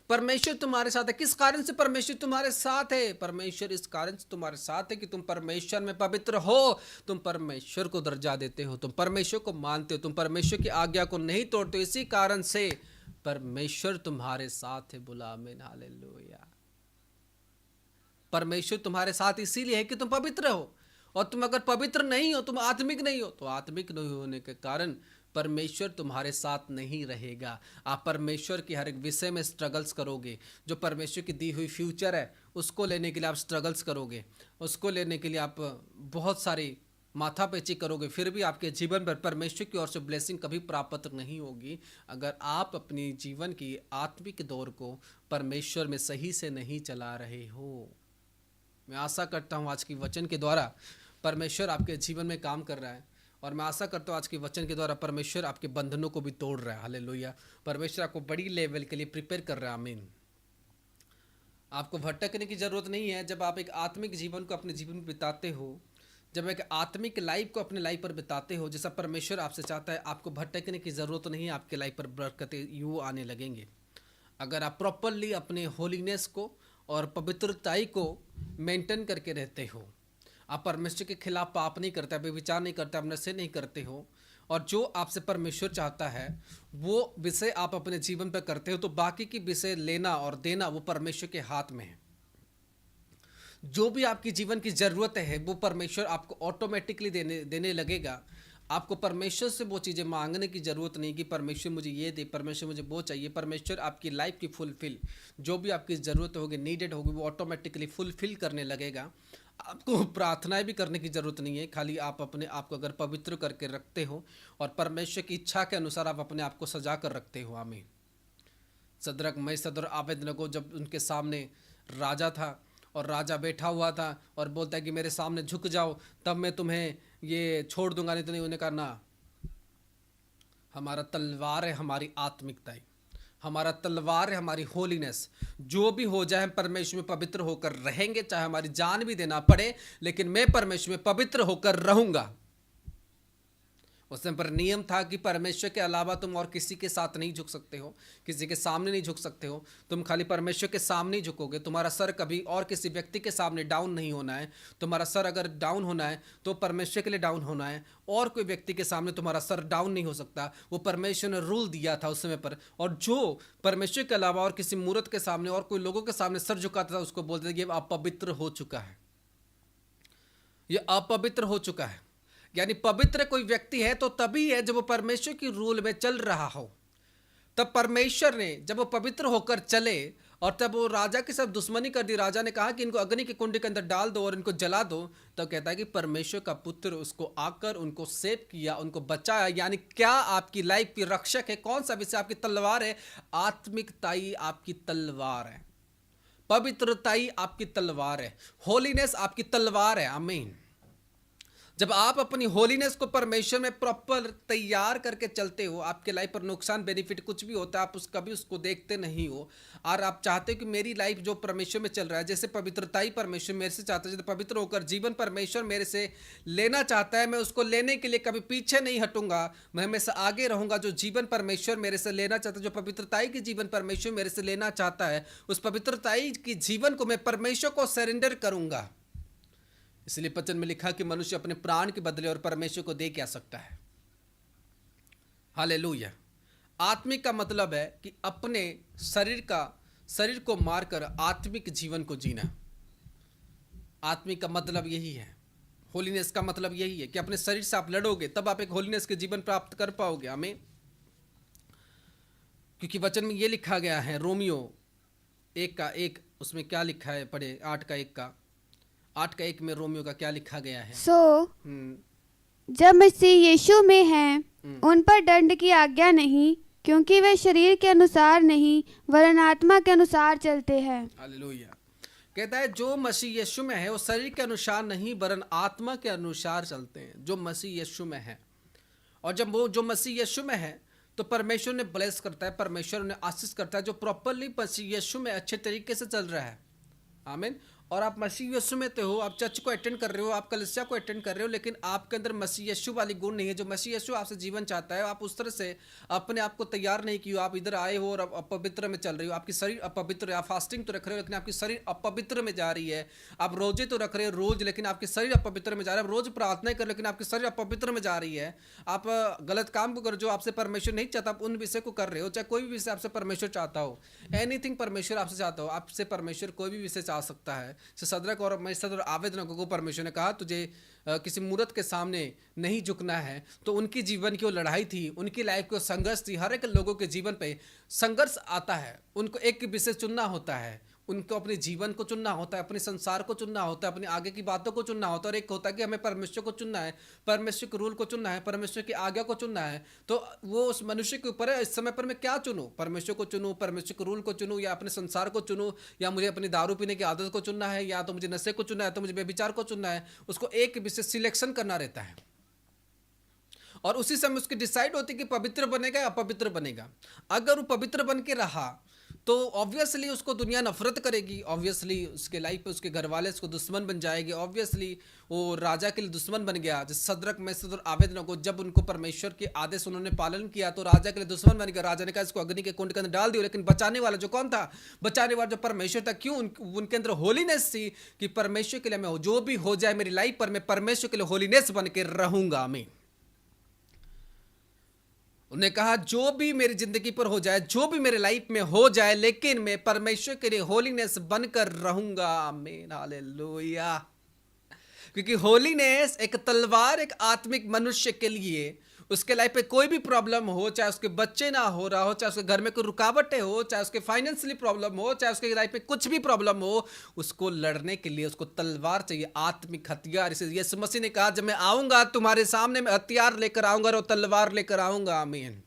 परमेश्वर तुम्हारे साथ है। किस कारण से परमेश्वर तुम्हारे साथ है? परमेश्वर इस कारण से तुम्हारे साथ है कि तुम परमेश्वर में पवित्र हो, तुम परमेश्वर को दर्जा देते हो, तुम परमेश्वर को मानते हो, तुम परमेश्वर की आज्ञा को नहीं तोड़ते। इसी कारण से परमेश्वर तुम्हारे साथ है। बोला आमीन, हालेलुया। परमेश्वर तुम्हारे साथ इसीलिए है कि तुम पवित्र हो, और तुम अगर पवित्र नहीं हो, तुम आत्मिक नहीं हो, तो आत्मिक नहीं होने के कारण परमेश्वर तुम्हारे साथ नहीं रहेगा। आप परमेश्वर के हर एक विषय में स्ट्रगल्स करोगे। जो परमेश्वर की दी हुई फ्यूचर है उसको लेने के लिए आप स्ट्रगल्स करोगे, उसको लेने के लिए आप बहुत सारी माथापेची करोगे, फिर भी आपके जीवन पर परमेश्वर की ओर से ब्लेसिंग कभी प्राप्त नहीं होगी अगर आप अपनी जीवन की आत्मिक दौर को परमेश्वर में सही से नहीं चला रहे हो। मैं आशा करता हूँ आज की वचन के द्वारा परमेश्वर आपके जीवन में काम कर रहा है, और मैं आशा करता हूँ आज के वचन के द्वारा परमेश्वर आपके बंधनों को भी तोड़ रहा है। हालेलुया। परमेश्वर आपको बड़ी लेवल के लिए प्रिपेयर कर रहा है। आमीन। आपको भटकने की ज़रूरत नहीं है। जब आप एक आत्मिक जीवन को अपने जीवन में बिताते हो, जब एक आत्मिक लाइफ को अपने लाइफ पर बिताते हो जैसा परमेश्वर आपसे चाहता है, आपको भटकने की ज़रूरत नहीं है। आपके लाइफ पर बरकतें यूँ आने लगेंगे अगर आप प्रॉपरली अपने होलीनेस को और पवित्रताई को मेंटेन करके रहते हो। आप परमेश्वर के खिलाफ पाप नहीं करते, व्यभिचार नहीं करते, आप नशे नहीं करते हो, और जो आपसे परमेश्वर चाहता है वो विषय आप अपने जीवन पर करते हो, तो बाकी की विषय लेना और देना वो परमेश्वर के हाथ में है। जो भी आपकी जीवन की ज़रूरत है वो परमेश्वर आपको ऑटोमेटिकली देने लगेगा। आपको परमेश्वर से वो चीज़ें मांगने की ज़रूरत नहीं कि परमेश्वर मुझे ये दे, परमेश्वर मुझे वो चाहिए। परमेश्वर आपकी लाइफ की फुलफिल, जो भी आपकी ज़रूरत होगी, नीडेड होगी, वो ऑटोमेटिकली फुलफिल करने लगेगा। आपको प्रार्थनाएं भी करने की ज़रूरत नहीं है। खाली आप अपने आप को अगर पवित्र करके रखते हो और परमेश्वर की इच्छा के अनुसार आप अपने आप को सजा कर रखते हो। आमीन। सदरक मैसद और आबेदनगो जब उनके सामने राजा था और राजा बैठा हुआ था और बोलता है कि मेरे सामने झुक जाओ तब मैं तुम्हें ये छोड़ दूंगा, नहीं तो नहीं। उन्हें कहा ना, हमारा तलवार है हमारी आत्मिकताई, हमारा तलवार है हमारी होलीनेस। जो भी हो जाए हम परमेश्वर में पवित्र होकर रहेंगे, चाहे हमारी जान भी देना पड़े, लेकिन मैं परमेश्वर में पवित्र होकर रहूंगा। उस समय पर नियम था कि परमेश्वर के अलावा तुम और किसी के साथ नहीं झुक सकते हो, किसी के सामने नहीं झुक सकते हो। तुम खाली परमेश्वर के सामने ही झुकोगे। तुम्हारा सर कभी और किसी व्यक्ति के सामने डाउन नहीं होना है। तुम्हारा सर अगर डाउन होना है तो परमेश्वर के लिए डाउन होना है, और कोई व्यक्ति के सामने तुम्हारा सर डाउन नहीं हो सकता। वो परमेश्वर ने रूल दिया था उस समय पर। और जो परमेश्वर के अलावा और किसी मूर्त के सामने और कोई लोगों के सामने सर झुकाता था उसको बोलते थे ये अपवित्र हो चुका है, ये अपवित्र हो चुका है। यानी पवित्र कोई व्यक्ति है तो तभी है जब वो परमेश्वर की रूल में चल रहा हो। तब परमेश्वर ने जब वो पवित्र होकर चले और तब वो राजा के साथ दुश्मनी कर दी, राजा ने कहा कि इनको अग्नि के कुंड के अंदर डाल दो और इनको जला दो, तो कहता है कि परमेश्वर का पुत्र उसको आकर उनको सेव किया, उनको बचाया। यानी क्या आपकी लाइफ की रक्षक है? कौन सा विषय आपकी तलवार है? आत्मिकताई आपकी तलवार है, पवित्रताई आपकी तलवार है, होलीनेस आपकी तलवार है। आमीन। जब आप अपनी होलीनेस को परमेश्वर में प्रॉपर तैयार करके चलते हो, आपके लाइफ पर नुकसान बेनिफिट कुछ भी होता है आप कभी उसको देखते नहीं हो, और आप चाहते हो कि मेरी लाइफ जो परमेश्वर में चल रहा है, जैसे पवित्रताई परमेश्वर मेरे से चाहता है, जैसे पवित्र होकर जीवन परमेश्वर मेरे से लेना चाहता है, मैं उसको लेने के लिए कभी पीछे नहीं हटूंगा, मैं हमेशा आगे रहूंगा। जो जीवन परमेश्वर मेरे से लेना चाहता है, जो पवित्रताई की जीवन परमेश्वर मेरे से लेना चाहता है, उस पवित्रताई की जीवन को मैं परमेश्वर को सरेंडर करूंगा। इसलिए वचन में लिखा कि मनुष्य अपने प्राण के बदले और परमेश्वर को दे क्या सकता है। हालेलुया। आत्मिक का मतलब है कि अपने शरीर को मारकर आत्मिक जीवन को जीना। आत्मिक का मतलब यही है। होलीनेस का मतलब यही है कि अपने शरीर से आप लड़ोगे तब आप एक होलीनेस के जीवन प्राप्त कर पाओगे। हमें क्योंकि वचन में ये लिखा गया है, रोमियो 1:1 उसमें क्या लिखा है, पढ़े 8:1 में रोमियो का क्या लिखा गया है। जब मसीह यीशु में हैं, उन पर दंड की आज्ञा नहीं, क्योंकि वे शरीर के अनुसार नहीं वरन आत्मा के अनुसार चलते हैं। हालेलुया। कहता है जो मसीह यीशु में है वो शरीर के अनुसार नहीं वरन आत्मा के अनुसार चलते हैं, जो मसीह यीशु में है। और जब वो जो मसीह यीशु में है तो परमेश्वर ने ब्लेस करता है, परमेश्वर ने आशीष करता है, जो प्रॉपरली मसीह यीशु में अच्छे तरीके से चल रहा है। आमीन। और आप मसीह यीशु में तो हो, आप चर्च को अटेंड कर रहे हो, आप कलीसिया को अटेंड कर रहे हो, लेकिन आपके अंदर मसीह यीशु वाली गुण नहीं है। जो मसीह यीशु आपसे जीवन चाहता है, आप उस तरह से अपने आप को तैयार नहीं किए हो। आप इधर आए हो और अपवित्र में चल रहे हो, आपकी शरीर अपवित्र है। आप फास्टिंग तो रख रहे हो लेकिन आपकी शरीर अपवित्र में जा रही है। आप रोजे तो रख रहे हो रोज, लेकिन आपकी शरीर अपवित्र में जा रहा है। आप रोज प्रार्थना कर, लेकिन आपकी शरीर अपवित्र में जा रही है। आप गलत काम को कर जो आपसे परमेश्वर नहीं चाहता, आप उन विषय को कर रहे हो। चाहे कोई भी विषय आपसे परमेश्वर चाहता हो, एनीथिंग परमेश्वर आपसे चाहता हो, आपसे परमेश्वर कोई भी विषय चाह सकता है, तो सदरक और मेशक और आबेदनगो को परमेश्वर ने कहा तुझे किसी मूर्त के सामने नहीं झुकना है। तो उनकी जीवन की वो लड़ाई थी, उनकी लाइफ की संघर्ष थी। हर एक लोगों के जीवन पे संघर्ष आता है, उनको एक विषय चुनना होता है, उनको अपने जीवन को चुनना होता है, अपने संसार को चुनना होता है, अपनी आगे की बातों को चुनना होता है। और एक होता है कि हमें परमेश्वर को चुनना है, परमेश्वर के रूल को चुनना है, परमेश्वर की आज्ञा को चुनना है। तो वो उस मनुष्य के ऊपर है इस समय पर मैं क्या चुनूं, परमेश्वर को चुनूं, परमेश्वर के रूल को चुनूं, या अपने संसार को चुनूं, या मुझे अपनी दारू पीने की आदत को चुनना है, या तो मुझे नशे को चुनना है, तो मुझे व्यभिचार को चुनना है। उसको एक विषय सिलेक्शन करना रहता है और उसी समय उसकी डिसाइड होती है कि पवित्र बनेगा या अपवित्र बनेगा। अगर वो पवित्र बन के रहा तो ऑब्वियसली उसको दुनिया नफरत करेगी, ऑब्वियसली उसके लाइफ पे उसके घर वाले उसको दुश्मन बन जाएंगे, ऑब्वियसली वो राजा के लिए दुश्मन बन गया। जैसे सदरक मेशक और आबेदनगो, जब उनको परमेश्वर के आदेश उन्होंने पालन किया तो राजा के लिए दुश्मन बन गया। राजा ने कहा इसको अग्नि के कुंड के अंदर डाल दियो, लेकिन बचाने वाला जो कौन था, बचाने वाला जो परमेश्वर था। क्यों? उनके अंदर होलीनेस थी कि परमेश्वर के लिए मैं जो भी हो जाए मेरी लाइफ पर, मैं परमेश्वर के लिए होलीनेस बन के रहूंगा। आमीन। उन्होंने कहा जो भी मेरी जिंदगी पर हो जाए, जो भी मेरे लाइफ में हो जाए, लेकिन मैं परमेश्वर के लिए होलीनेस बनकर रहूंगा। आमीन, हालेलुया। क्योंकि होलीनेस एक तलवार, एक आत्मिक मनुष्य के लिए, उसके लाइफ पे कोई भी प्रॉब्लम हो, चाहे उसके बच्चे ना हो रहा हो, चाहे उसके घर में कोई रुकावटें हो, चाहे उसके फाइनेंशियली प्रॉब्लम हो, चाहे उसके लाइफ में कुछ भी प्रॉब्लम हो, उसको लड़ने के लिए उसको तलवार चाहिए, आत्मिक हथियार। इसे यीशु मसीह ने कहा जब मैं आऊंगा तुम्हारे सामने मैं हथियार लेकर आऊंगा और तलवार लेकर आऊंगा। आमीन,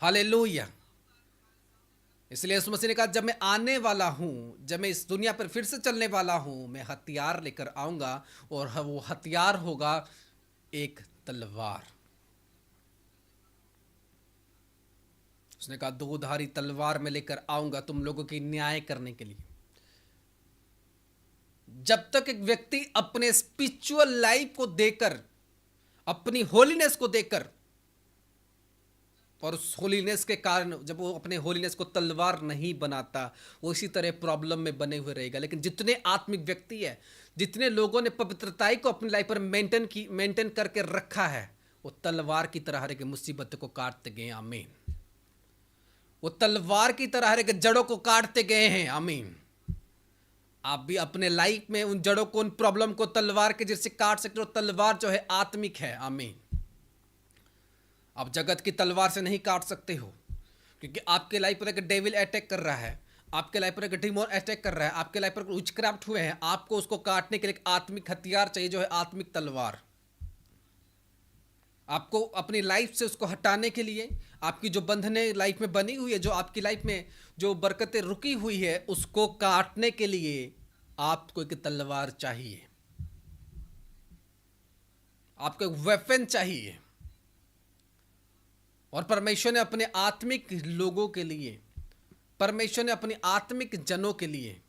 हालेलुया। इसलिए यीशु मसीह ने कहा जब मैं आने वाला हूं, जब मैं इस दुनिया पर फिर से चलने वाला हूं, मैं हथियार लेकर आऊंगा और वो हथियार होगा एक तलवार। उसने कहा दो धारी तलवार में लेकर आऊंगा तुम लोगों की न्याय करने के लिए। जब तक एक व्यक्ति अपने स्पिरिचुअल लाइफ को देकर, अपनी होलीनेस को देकर, और उस होलीनेस के कारण जब वो अपने होलीनेस को तलवार नहीं बनाता, वो इसी तरह प्रॉब्लम में बने हुए रहेगा। लेकिन जितने आत्मिक व्यक्ति है, जितने लोगों ने पवित्रताई को अपनी लाइफ पर मेंटेन करके रखा है, वो तलवार की तरह हर एक मुसीबत को काटते गए। आमीन। वो तलवार की तरह हर एक जड़ों को काटते गए हैं। आमीन। आप भी अपने लाइफ में उन जड़ों को, उन प्रॉब्लम को तलवार के जैसे काट सकते हो। तलवार जो है आत्मिक है। आमीन। आप जगत की तलवार से नहीं काट सकते हो, क्योंकि आपके लाइफ पर एक डेविल अटैक कर रहा है, आपके लाइफ पर एक डिमोन अटैक कर रहा है, आपके लाइफ पर विचक्राफ्ट हुए हैं। आपको उसको काटने के लिए एक आत्मिक हथियार चाहिए, जो है आत्मिक तलवार। आपको अपनी लाइफ से उसको हटाने के लिए, आपकी जो बंधने लाइफ में बनी हुई है, जो आपकी लाइफ में जो बरकतें रुकी हुई है, उसको काटने के लिए आपको एक तलवार चाहिए, आपको एक वेपन चाहिए। और परमेश्वर ने अपने आत्मिक लोगों के लिए, परमेश्वर ने अपने आत्मिक जनों के लिए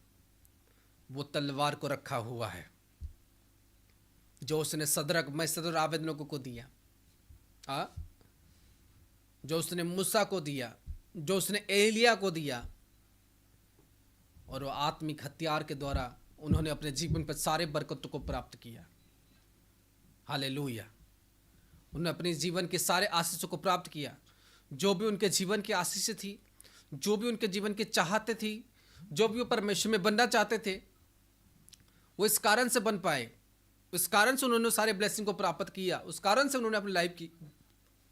वो तलवार को रखा हुआ है, जो उसने सदरक मेशक और आबेदनगो को दिया, जो उसने मूसा को दिया, जो उसने एलिया को दिया। और वो आत्मिक हथियार के द्वारा उन्होंने अपने जीवन पर सारे बरकतों को प्राप्त किया। हालेलुया। उन्होंने अपने जीवन के सारे आशीषों को प्राप्त किया। जो भी उनके जीवन की आशीष थी, जो भी उनके जीवन की चाहते थी, जो भी वो परमेश्वर में बनना चाहते थे, वो इस कारण से बन पाए, उस कारण से उन्होंने सारे ब्लेसिंग को प्राप्त किया, उस कारण से उन्होंने अपनी लाइफ की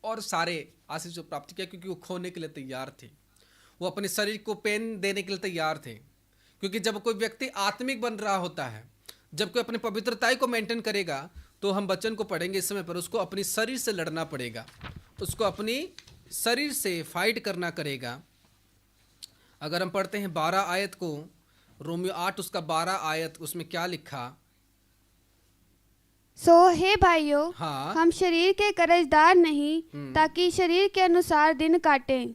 और सारे आशीष को प्राप्त किया, क्योंकि वो खोने के लिए तैयार थे, वो अपने शरीर को पेन देने के लिए तैयार थे। क्योंकि जब कोई व्यक्ति आत्मिक बन रहा होता है, जब कोई अपनी पवित्रताई को मेंटेन करेगा, तो हम वचन को पढ़ेंगे इस समय पर, उसको अपनी शरीर से लड़ना पड़ेगा, उसको अपनी शरीर से फाइट करना करेगा। अगर हम पढ़ते हैं 12 आयत को, रोमियो 8 उसका 12 आयत, उसमें क्या लिखा? सो हे भाइयों, हाँ। हम शरीर के कर्जदार नहीं, ताकि शरीर के अनुसार दिन काटें,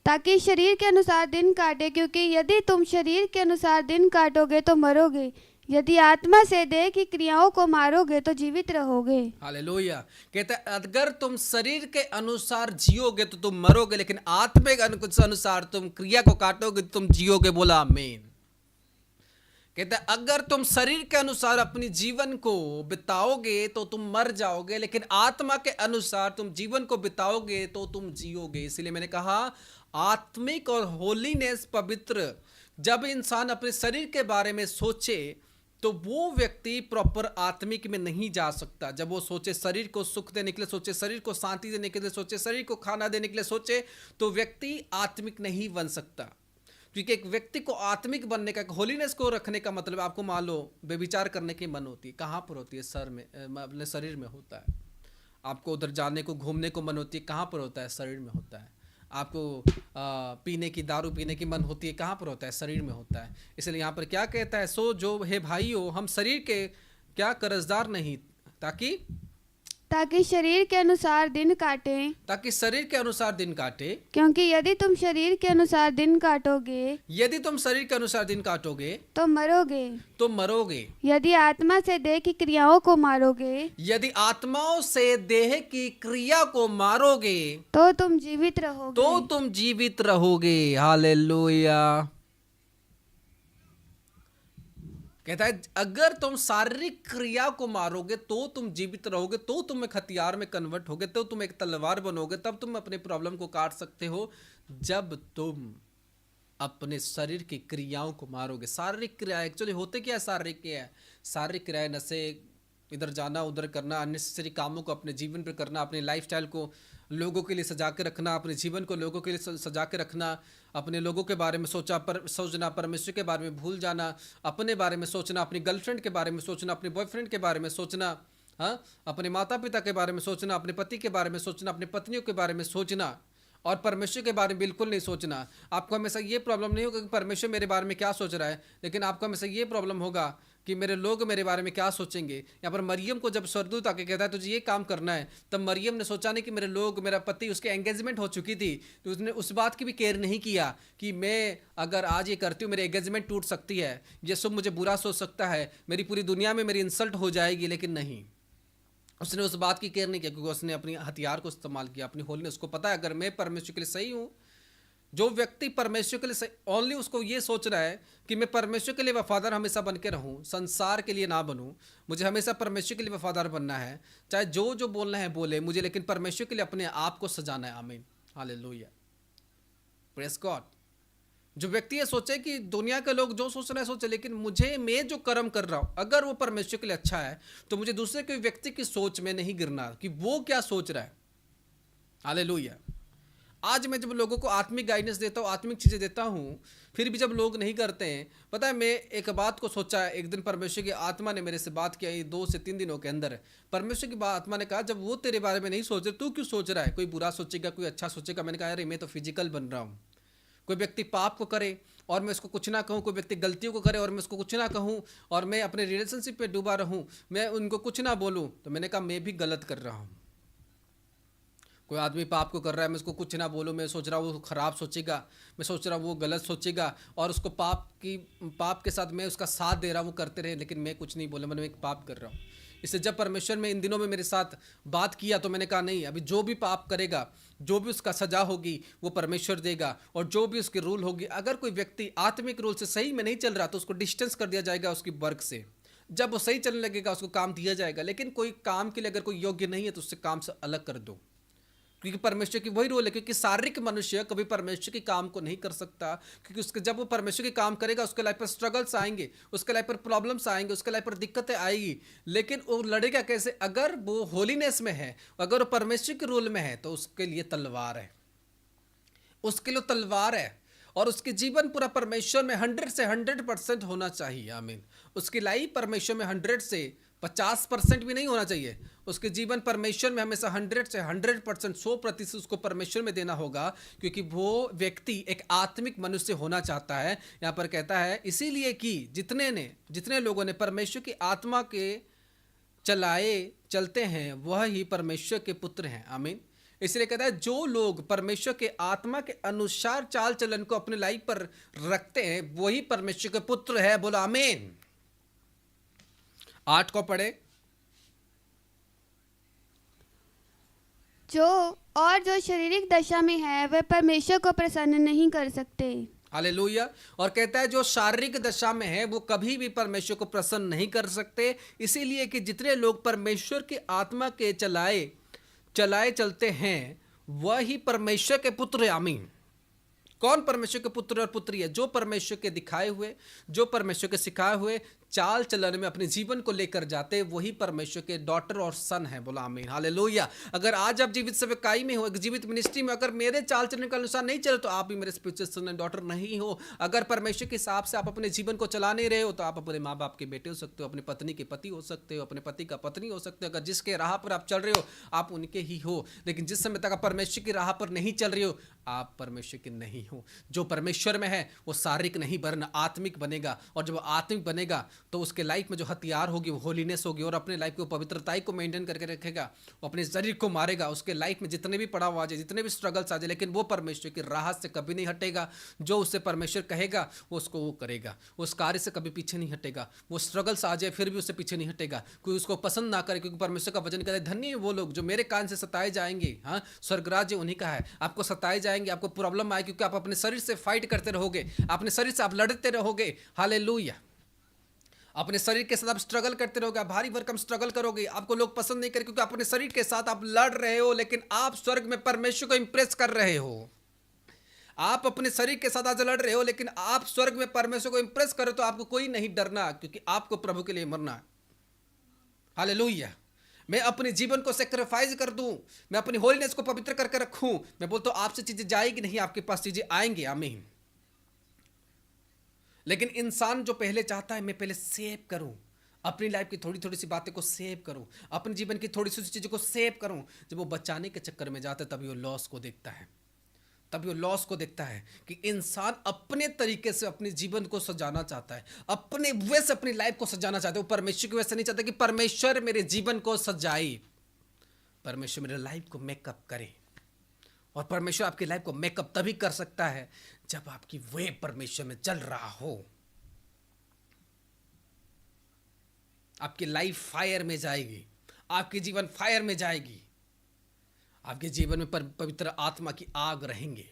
ताकि शरीर के अनुसार दिन काटे। क्योंकि यदि तुम शरीर के अनुसार दिन काटोगे तो मरोगे, यदि आत्मा से देह की क्रियाओं को मारोगे तो जीवित रहोगे। हालेलुया। कहता है अगर तुम शरीर के अनुसार जियोगे तो तुम मरोगे, लेकिन आत्मा के अनुसार तुम क्रिया को काटोगे तो तुम जियोगे। बोला आमीन। कहता है अगर तुम शरीर के अनुसार अपनी जीवन को बिताओगे तो तुम मर जाओगे, लेकिन आत्मा के अनुसार तुम जीवन को बिताओगे तो तुम जियोगे। इसलिए मैंने कहा आत्मिक और होलीनेस, पवित्र, जब इंसान अपने शरीर के बारे में सोचे तो वो व्यक्ति प्रॉपर आत्मिक में नहीं जा सकता। जब वो सोचे शरीर को सुख देने के लिए सोचे, शरीर को शांति देने के लिए सोचे, शरीर को खाना देने के लिए सोचे, तो व्यक्ति आत्मिक नहीं बन सकता। क्योंकि एक व्यक्ति को आत्मिक बनने का, होलीनेस को रखने का मतलब, आपको मान लो व्यभिचार करने की मन होती है, कहाँ पर होती है? सर में, अपने शरीर में होता है। आपको उधर जाने को, घूमने को मन होती है, कहाँ पर होता है? शरीर में होता है। आपको पीने की, दारू पीने की मन होती है, कहाँ पर होता है? शरीर में होता है। इसलिए यहाँ पर क्या कहता है? सो जो हे भाइयों, हम शरीर के क्या कर्जदार नहीं, ताकि शरीर के अनुसार दिन काटें, ताकि शरीर के अनुसार दिन काटे। क्योंकि यदि तुम शरीर के अनुसार दिन काटोगे, यदि तुम शरीर के अनुसार दिन काटोगे तो मरोगे। तो मरोगे। यदि आत्मा से देह की क्रियाओं को मारोगे, यदि आत्माओं से देह की क्रिया को मारोगे, तो तुम जीवित रहोगे। तो तुम जीवित रहोगे। हालेलुया। कहता है अगर तुम शारीरिक क्रिया को मारोगे तो तुम जीवित रहोगे, तो तुम एक हथियार में कन्वर्ट होगे, तो तुम एक तलवार बनोगे, तब तुम अपने प्रॉब्लम को काट सकते हो, जब तुम अपने शरीर की क्रियाओं को मारोगे। शारीरिक क्रिया एक्चुअली होते क्या है? शारीरिक क्या है? शारीरिक क्रियाएं नशे, इधर जाना उधर करना, अननेसेसरी कामों को अपने जीवन पर करना, अपने लाइफस्टाइल को लोगों के लिए सजा के रखना, अपने जीवन को लोगों के लिए सजा के रखना, अपने लोगों के बारे में सोचना, परमेश्वर के बारे में भूल जाना, अपने बारे में सोचना, अपनी गर्लफ्रेंड के बारे में सोचना, अपने बॉयफ्रेंड के बारे में सोचना, हाँ, अपने माता पिता के बारे में सोचना, अपने पति के बारे में सोचना, अपनी पत्नियों के बारे में सोचना, और परमेश्वर के बारे में बिल्कुल नहीं सोचना। आपको हमेशा ये प्रॉब्लम नहीं होगा कि परमेश्वर मेरे बारे में क्या सोच रहा है, लेकिन आपको हमेशा ये प्रॉब्लम होगा कि मेरे लोग मेरे बारे में क्या सोचेंगे। यहाँ पर मरियम को जब स्वर्गदूत आके कहता है तुझे ये काम करना है, तब मरियम ने सोचा नहीं कि मेरे लोग, मेरा पति, उसके एंगेजमेंट हो चुकी थी, तो उसने उस बात की भी केयर नहीं किया कि मैं अगर आज ये करती हूँ मेरी एंगेजमेंट टूट सकती है, ये सब मुझे बुरा सोच सकता है, मेरी पूरी दुनिया में मेरी इंसल्ट हो जाएगी। लेकिन नहीं, उसने उस बात की केयर नहीं किया, क्योंकि उसने अपनी हथियार को इस्तेमाल किया, अपनी होलीनेस। उसको पता है अगर मैं परमेश्वर के लिए सही हूँ, जो व्यक्ति परमेश्वर के लिए सही, ओनली उसको ये सोच रहा है कि मैं परमेश्वर के लिए वफादार हमेशा बन के रहूँ, संसार के लिए ना बनूँ, मुझे हमेशा परमेश्वर के लिए वफादार बनना है, चाहे जो जो बोलना है बोले मुझे, लेकिन परमेश्वर के लिए अपने आप को सजाना है। आमीन, हालेलुया, प्रेज गॉड। जो व्यक्ति ये सोचे कि दुनिया के लोग जो सोच रहे हैं सोचे, लेकिन मुझे, मैं जो कर्म कर रहा हूँ अगर वो परमेश्वर के लिए अच्छा है, तो मुझे दूसरे कोई व्यक्ति की सोच में नहीं गिरना कि वो क्या सोच रहा है। हालेलुया। आज मैं जब लोगों को आत्मिक गाइडेंस देता हूँ, आत्मिक चीज़ें देता हूँ, फिर भी जब लोग नहीं करते हैं, पता है मैं एक बात को सोचा है, एक दिन परमेश्वर की आत्मा ने मेरे से बात किया, 2 से 3 दिनों के अंदर परमेश्वर की आत्मा ने कहा जब वो तेरे बारे में नहीं सोच रहे, तू क्यों सोच रहा है? कोई बुरा सोचेगा, कोई अच्छा सोचेगा। मैंने कहा अरे मैं तो फिजिकल बन रहा हूँ। कोई व्यक्ति पाप को करे और मैं उसको कुछ ना कहूँ, कोई व्यक्ति गलतियों को करे और मैं उसको कुछ ना कहूँ, और मैं अपने रिलेशनशिप पे डूबा रहूँ, मैं उनको कुछ ना बोलूँ, तो मैंने कहा मैं भी गलत कर रहा हूँ। कोई आदमी पाप को कर रहा है, मैं उसको कुछ ना बोलूँ, मैं सोच रहा हूँ वो खराब सोचेगा, मैं सोच रहा हूँ वो गलत सोचेगा, और उसको पाप के साथ मैं उसका साथ दे रहा हूँ, वो करते रहे, लेकिन मैं कुछ नहीं बोला, मैं एक पाप कर रहा हूँ। इससे जब परमेश्वर में इन दिनों में मेरे साथ बात किया, तो मैंने कहा नहीं, अभी जो भी पाप करेगा, जो भी उसका सजा होगी वो परमेश्वर देगा, और जो भी उसकी रूल होगी, अगर कोई व्यक्ति आत्मिक रूल से सही में नहीं चल रहा तो उसको डिस्टेंस कर दिया जाएगा उसकी वर्क से। जब वो सही चलने लगेगा उसको काम दिया जाएगा, लेकिन कोई काम के लिए अगर कोई योग्य नहीं है तो उससे काम से अलग कर दो, क्योंकि परमेश्वर की वही रोल है। क्योंकि शारीरिक मनुष्य कभी परमेश्वर के काम को नहीं कर सकता, क्योंकि उसके जब वो परमेश्वर के काम करेगा उसके लाइफ पर स्ट्रगल्स आएंगे, उसके लाइफ पर प्रॉब्लम्स आएंगे, उसके लाइफ पर दिक्कतें आएगी, लेकिन वो लड़ेगा कैसे? अगर वो होलीनेस में है, अगर वो परमेश्वर के रोल में है, तो उसके लिए तलवार है, उसके लिए तलवार है, और उसके जीवन पूरा परमेश्वर में 100 से 100% होना चाहिए। आमीन। उसकी लाइफ परमेश्वर में 100 से 50% भी नहीं होना चाहिए। उसके जीवन परमेश्वर में हमेशा 100 से 100%, 100% उसको परमेश्वर में देना होगा, क्योंकि वो व्यक्ति एक आत्मिक मनुष्य होना चाहता है। यहाँ पर कहता है इसीलिए कि जितने लोगों ने परमेश्वर की आत्मा के चलते हैं वह ही परमेश्वर के पुत्र हैं। आमीन। इसलिए कहता है जो लोग परमेश्वर के आत्मा के अनुसार चाल चलन को अपने लाइफ पर रखते हैं वही परमेश्वर के पुत्र है। बोला आमीन। 8 को पढ़े। जो शारीरिक दशा में है वह परमेश्वर को प्रसन्न नहीं कर सकते। हालेलुया। और कहता है जो शारीरिक दशा में है वो कभी भी परमेश्वर को प्रसन्न नहीं कर सकते, इसीलिए कि जितने लोग परमेश्वर की आत्मा के चलाए चलते हैं वही परमेश्वर के पुत्र है। आमीन। कौन परमेश्वर के पुत्र और पुत्री है? जो परमेश्वर के दिखाए हुए, जो परमेश्वर के सिखाए हुए चाल चलन में अपने जीवन को लेकर जाते, वही परमेश्वर के डॉटर और सन है। बोला आमीन, हालेलुया। अगर आज आप जीवित सेवकाई में हो, जीवित मिनिस्ट्री में, अगर मेरे चाल चलन के अनुसार नहीं चले तो आप भी मेरे स्पिरिचुअल सन एंड डॉटर नहीं हो। अगर परमेश्वर के हिसाब से आप अपने जीवन को चला नहीं रहे हो तो आप अपने माँ बाप के बेटे हो सकते हो, अपनी पत्नी के पति हो सकते हो, अपने पति का पत्नी हो सकते हो। अगर जिसके राह पर आप चल रहे हो आप उनके ही हो, लेकिन जिस समय तक आप परमेश्वर की राह पर नहीं चल रहे हो आप परमेश्वर के नहीं हो। जो परमेश्वर में है वो शारीरिक नहीं वरन आत्मिक बनेगा, और जब वो आत्मिक बनेगा तो उसके लाइफ में जो हथियार होगी वो होलीनेस होगी, और अपने लाइफ की पवित्रताई को मेंटेन करके रखेगा। वो अपने शरीर को मारेगा, उसके लाइफ में जितने भी पड़ाव आ जाए, जितने भी स्ट्रगल्स आ जाए, लेकिन वो परमेश्वर की राह से कभी नहीं हटेगा। जो उससे परमेश्वर कहेगा वो उसको वो करेगा, उस कार्य से कभी पीछे नहीं हटेगा। वो स्ट्रगल्स आ जाए फिर भी उससे पीछे नहीं हटेगा, कोई उसको पसंद ना करे, क्योंकि परमेश्वर का वचन कहता है धन्य है वो लोग जो मेरे कान से सताए जाएंगे। हाँ, स्वर्ग राज्य उन्हीं का है। आपको सताए जाएंगे, आपको प्रॉब्लम आए, क्योंकि आप अपने शरीर से फाइट करते रहोगे, अपने शरीर से आप लड़ते रहोगे। हालेलुया। अपने शरीर के साथ आप स्ट्रगल करते रहोगे, आप भारी भरकम स्ट्रगल करोगे, आपको लोग पसंद नहीं करेंगे क्योंकि अपने शरीर के साथ आप लड़ रहे हो, लेकिन आप स्वर्ग में परमेश्वर को इंप्रेस कर रहे हो। आप अपने शरीर के साथ आज लड़ रहे हो, लेकिन आप स्वर्ग में परमेश्वर को इंप्रेस करो तो आपको कोई नहीं डरना, क्योंकि आपको प्रभु के लिए मरना है। हालेलुया। मैं अपने जीवन को सेक्रीफाइस कर दूं, मैं अपनी होलीनेस को पवित्र करके रखूं। मैं बोलता हूं आपसे चीजें जाएगी नहीं, आपके पास चीजें आएंगी। आमीन। लेकिन इंसान जो पहले चाहता है मैं पहले सेव करूं, अपनी लाइफ की थोड़ी थोड़ी सी बातें को सेव करूं, अपने जीवन की थोड़ी सी चीज़ों को सेव करूं, जब वो बचाने के चक्कर में जाता है तभी वो लॉस को देखता है, तभी वो लॉस को देखता है कि इंसान अपने तरीके से अपने जीवन को सजाना चाहता है, अपने वे से अपनी लाइफ को सजाना चाहता है। वो परमेश्वर की वजह से नहीं चाहता कि परमेश्वर मेरे जीवन को सजाए, परमेश्वर मेरे लाइफ को मेकअप करे। और परमेश्वर आपकी लाइफ को मेकअप तभी कर सकता है जब आपकी वे परमेश्वर में चल रहा हो। आपकी लाइफ फायर में जाएगी, आपकी जीवन फायर में जाएगी, आपके जीवन में पवित्र आत्मा की आग रहेंगे,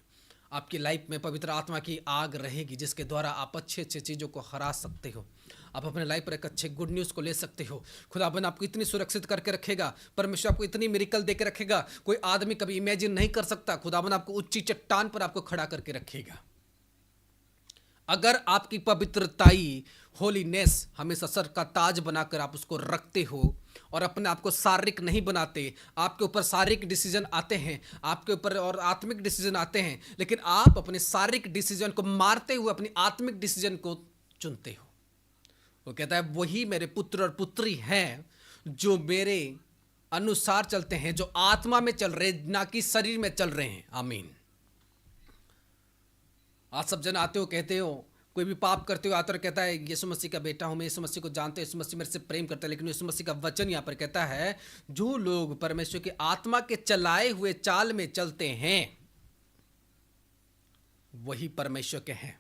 आपकी लाइफ में पवित्र आत्मा की आग रहेगी, जिसके द्वारा आप अच्छे अच्छे चीज़ों को हरा सकते हो। आप अपने लाइफ पर एक अच्छे गुड न्यूज़ को ले सकते हो। खुदाबंद आपको इतनी सुरक्षित करके रखेगा, परमेश्वर आपको इतनी मिरेकल देकर रखेगा, कोई आदमी कभी इमेजिन नहीं कर सकता। खुदाबंद आपको ऊंची चट्टान पर आपको खड़ा करके रखेगा। अगर आपकी पवित्रताई, होलीनेस हमेशा सर का ताज बनाकर आप उसको रखते हो और अपने आप को शारीरिक नहीं बनाते, आपके ऊपर शारीरिक डिसीजन आते हैं, आपके ऊपर और आत्मिक डिसीजन आते हैं, लेकिन आप अपने शारीरिक डिसीजन को मारते हुए अपनी आत्मिक डिसीजन को चुनते हो। वो कहता है वही मेरे पुत्र और पुत्री हैं जो मेरे अनुसार चलते हैं, जो आत्मा में चल रहे, ना कि शरीर में चल रहे हैं। आमीन। आज सब जन आते हो, कहते हो, कोई भी पाप करते हो आकर कहता है यीशु मसीह का बेटा हूं मैं, यीशु मसीह को जानते हो, यीशु मसीह मेरे से प्रेम करता है। लेकिन यीशु मसीह का वचन यहाँ पर कहता है जो लोग परमेश्वर की आत्मा के चलाए हुए चाल में चलते हैं वही परमेश्वर के हैं।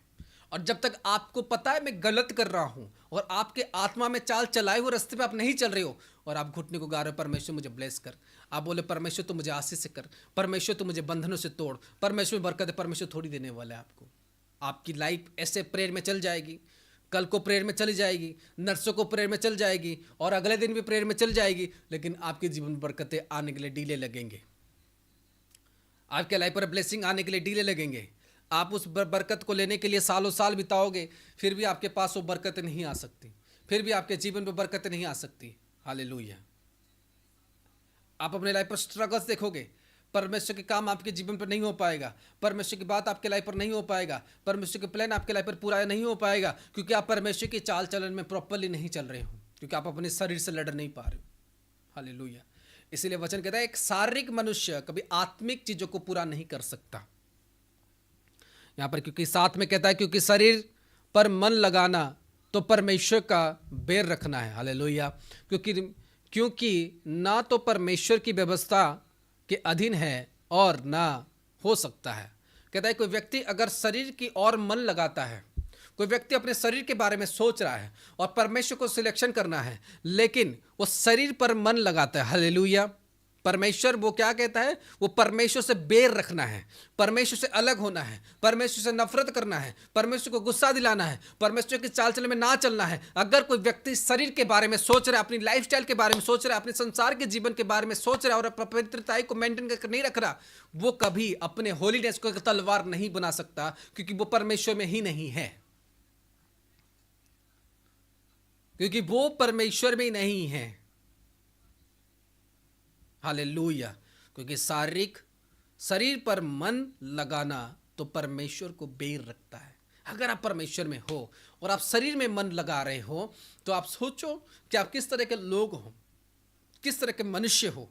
और जब तक आपको पता है मैं गलत कर रहा हूं और आपके आत्मा में चाल चलाए हुए रास्ते पे आप नहीं चल रहे हो और आप घुटने को गा रहे हो, परमेश्वर मुझे ब्लेस कर, आप बोले परमेश्वर तो मुझे आशीष कर, परमेश्वर तो मुझे बंधनों से तोड़, परमेश्वर में बरकत है, परमेश्वर थोड़ी देने वाला है आपको। आपकी लाइफ ऐसे प्रेयर में चल जाएगी, कल को प्रेयर में चली जाएगी, नर्सों को प्रेयर में चल जाएगी और अगले दिन भी प्रेयर में चल जाएगी, लेकिन आपके जीवन में बरकतें आने के लिए डीले लगेंगे, आपके लाइफ पर ब्लेसिंग आने के लिए डीले लगेंगे। आप उस बरकत को लेने के लिए सालों साल बिताओगे, फिर भी आपके पास वो बरकत नहीं आ सकती, फिर भी आपके जीवन में बरकत नहीं आ सकती। हालेलुया। आप अपने लाइफ पर स्ट्रगल्स देखोगे, परमेश्वर के काम आपके जीवन पर नहीं हो पाएगा, परमेश्वर की बात आपके लाइफ पर नहीं हो पाएगा, परमेश्वर के प्लान आपके लाइफ पर पूरा नहीं हो पाएगा, क्योंकि आप परमेश्वर की चाल चलन में प्रॉपरली नहीं चल रहे हो, क्योंकि आप अपने शरीर से लड़ नहीं पा रहे हो। हालेलुया। इसीलिए वचन कहता है एक शारीरिक मनुष्य कभी आत्मिक चीजों को पूरा नहीं कर सकता। यहां पर क्योंकि साथ में कहता है क्योंकि शरीर पर मन लगाना तो परमेश्वर का बैर रखना है। हालेलुया। क्योंकि ना तो परमेश्वर की व्यवस्था के अधीन है और ना हो सकता है। कहता है कोई व्यक्ति अगर शरीर की ओर मन लगाता है, कोई व्यक्ति अपने शरीर के बारे में सोच रहा है और परमेश्वर को सिलेक्शन करना है, लेकिन वो शरीर पर मन लगाता है। हालेलुया। परमेश्वर वो क्या कहता है, वो परमेश्वर से बेर रखना है, परमेश्वर से अलग होना है, परमेश्वर से नफरत करना है, परमेश्वर को गुस्सा दिलाना है, परमेश्वर की चाल चलन में ना चलना है। अगर कोई व्यक्ति शरीर के बारे में सोच रहा है, अपनी लाइफस्टाइल के बारे में सोच रहा है, अपने संसार के जीवन के बारे में सोच रहा है और पवित्रता को मेंटेन करके नहीं रख रहा, वो कभी अपने होलीनेस को एक तलवार नहीं बना सकता, क्योंकि वो परमेश्वर में ही नहीं है, क्योंकि वो परमेश्वर में नहीं है। हालेलुया। क्योंकि शारीरिक शरीर पर मन लगाना तो परमेश्वर को बेर रखता है। अगर आप परमेश्वर में हो और आप शरीर में मन लगा रहे हो तो आप सोचो कि आप किस तरह के लोग हो, किस तरह के मनुष्य हो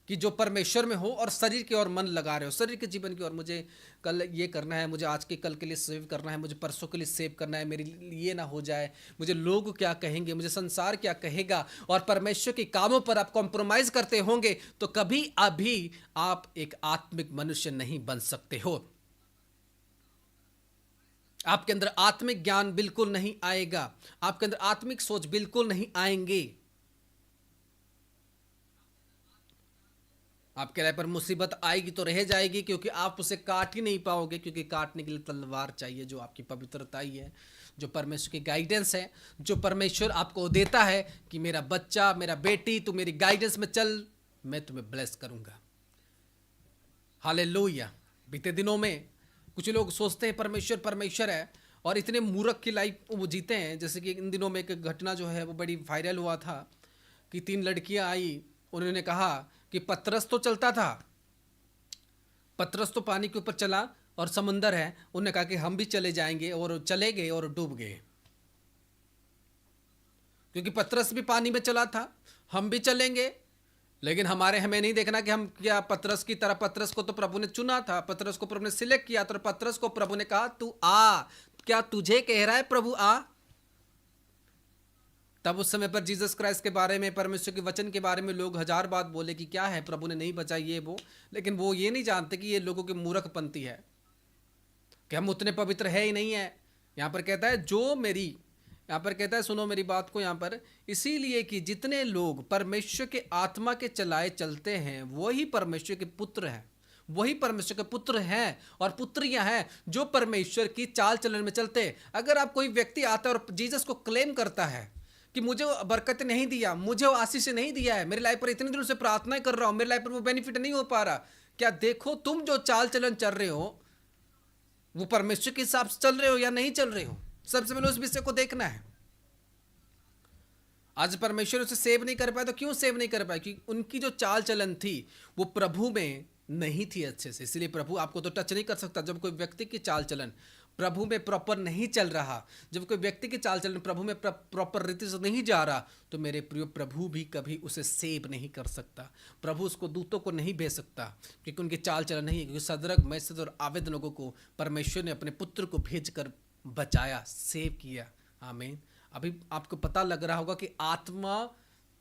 कि जो परमेश्वर में हो और शरीर की ओर मन लगा रहे हो, शरीर के जीवन की ओर, मुझे कल ये करना है, मुझे आज के कल के लिए सेव करना है, मुझे परसों के लिए सेव करना है, मेरे ये ना हो जाए, मुझे लोग क्या कहेंगे, मुझे संसार क्या कहेगा, और परमेश्वर के कामों पर आप कॉम्प्रोमाइज करते होंगे तो कभी अभी आप एक आत्मिक मनुष्य नहीं बन सकते हो। आपके अंदर आत्मिक ज्ञान बिल्कुल नहीं आएगा, आपके अंदर आत्मिक सोच बिल्कुल नहीं आएंगे। आपके लाइफ पर मुसीबत आएगी तो रह जाएगी, क्योंकि आप उसे काट ही नहीं पाओगे, क्योंकि काटने के लिए तलवार चाहिए, जो आपकी पवित्रता ही है, जो परमेश्वर की गाइडेंस है, जो परमेश्वर आपको देता है कि मेरा बच्चा, मेरा बेटी, तू मेरी गाइडेंस में चल, मैं तुम्हें ब्लेस करूंगा। हालेलुया। बीते दिनों में कुछ लोग सोचते हैं परमेश्वर परमेश्वर है और इतने मूर्ख की लाइफ वो जीते हैं। जैसे कि इन दिनों में एक घटना जो है वो बड़ी वायरल हुआ था कि 3 लड़कियां आई, उन्होंने कहा कि पतरस तो चलता था, पतरस तो पानी के ऊपर चला और समंदर है, उन्होंने कहा कि हम भी चले जाएंगे, और चले गए और डूब गए। क्योंकि पतरस भी पानी में चला था, हम भी चलेंगे, लेकिन हमें नहीं देखना कि हम क्या पतरस की तरह। पतरस को तो प्रभु ने चुना था, पतरस को प्रभु ने सिलेक्ट किया, तो पतरस को प्रभु ने कहा तू आ, क्या तुझे कह रहा है प्रभु आ। तब उस समय पर जीसस क्राइस्ट के बारे में, परमेश्वर के वचन के बारे में लोग 1000 बात बोले कि क्या है, प्रभु ने नहीं बचाई ये वो, लेकिन वो ये नहीं जानते कि ये लोगों की मूर्खपंथी है, कि हम उतने पवित्र है ही नहीं है। यहाँ पर कहता है जो मेरी, यहाँ पर कहता है सुनो मेरी बात को, यहाँ पर इसीलिए कि जितने लोग परमेश्वर के आत्मा के चलाए चलते हैं वही परमेश्वर के पुत्र हैं, वही परमेश्वर के पुत्र हैं और पुत्रियां हैं जो परमेश्वर की चाल चलन में चलते हैं। अगर आप कोई व्यक्ति आता है और जीसस को क्लेम करता है कि मुझे वो बरकत नहीं दिया, मुझे वो आशीष नहीं दिया है, मेरे लाइफ पर इतने दिनों से प्रार्थनाएं कर रहा हूं, मेरे लाइफ पर वो बेनिफिट नहीं हो पा रहा, क्या देखो तुम जो चाल चलन चल रहे हो वो परमेश्वर के हिसाब से चल रहे हो या नहीं चल रहे हो। सबसे पहले उस विषय को देखना है। आज परमेश्वर उसे सेव नहीं कर पाए, तो क्यों सेव नहीं कर पाए? क्योंकि उनकी जो चाल चलन थी वो प्रभु में नहीं थी अच्छे से, इसलिए प्रभु आपको तो टच नहीं कर सकता। जब कोई व्यक्ति की चाल चलन प्रभु में प्रॉपर नहीं चल रहा, जब कोई व्यक्ति की चाल चलन प्रभु में प्रॉपर रीति से नहीं जा रहा, तो मेरे प्रिय प्रभु भी कभी उसे सेव नहीं कर सकता। प्रभु उसको दूतों को नहीं भेज सकता, क्योंकि उनकी चाल चलन नहीं है। क्योंकि सदरक मैसद और आवेद लोगों को परमेश्वर ने अपने पुत्र को भेजकर बचाया, सेव किया। आमीन। अभी आपको पता लग रहा होगा कि आत्मा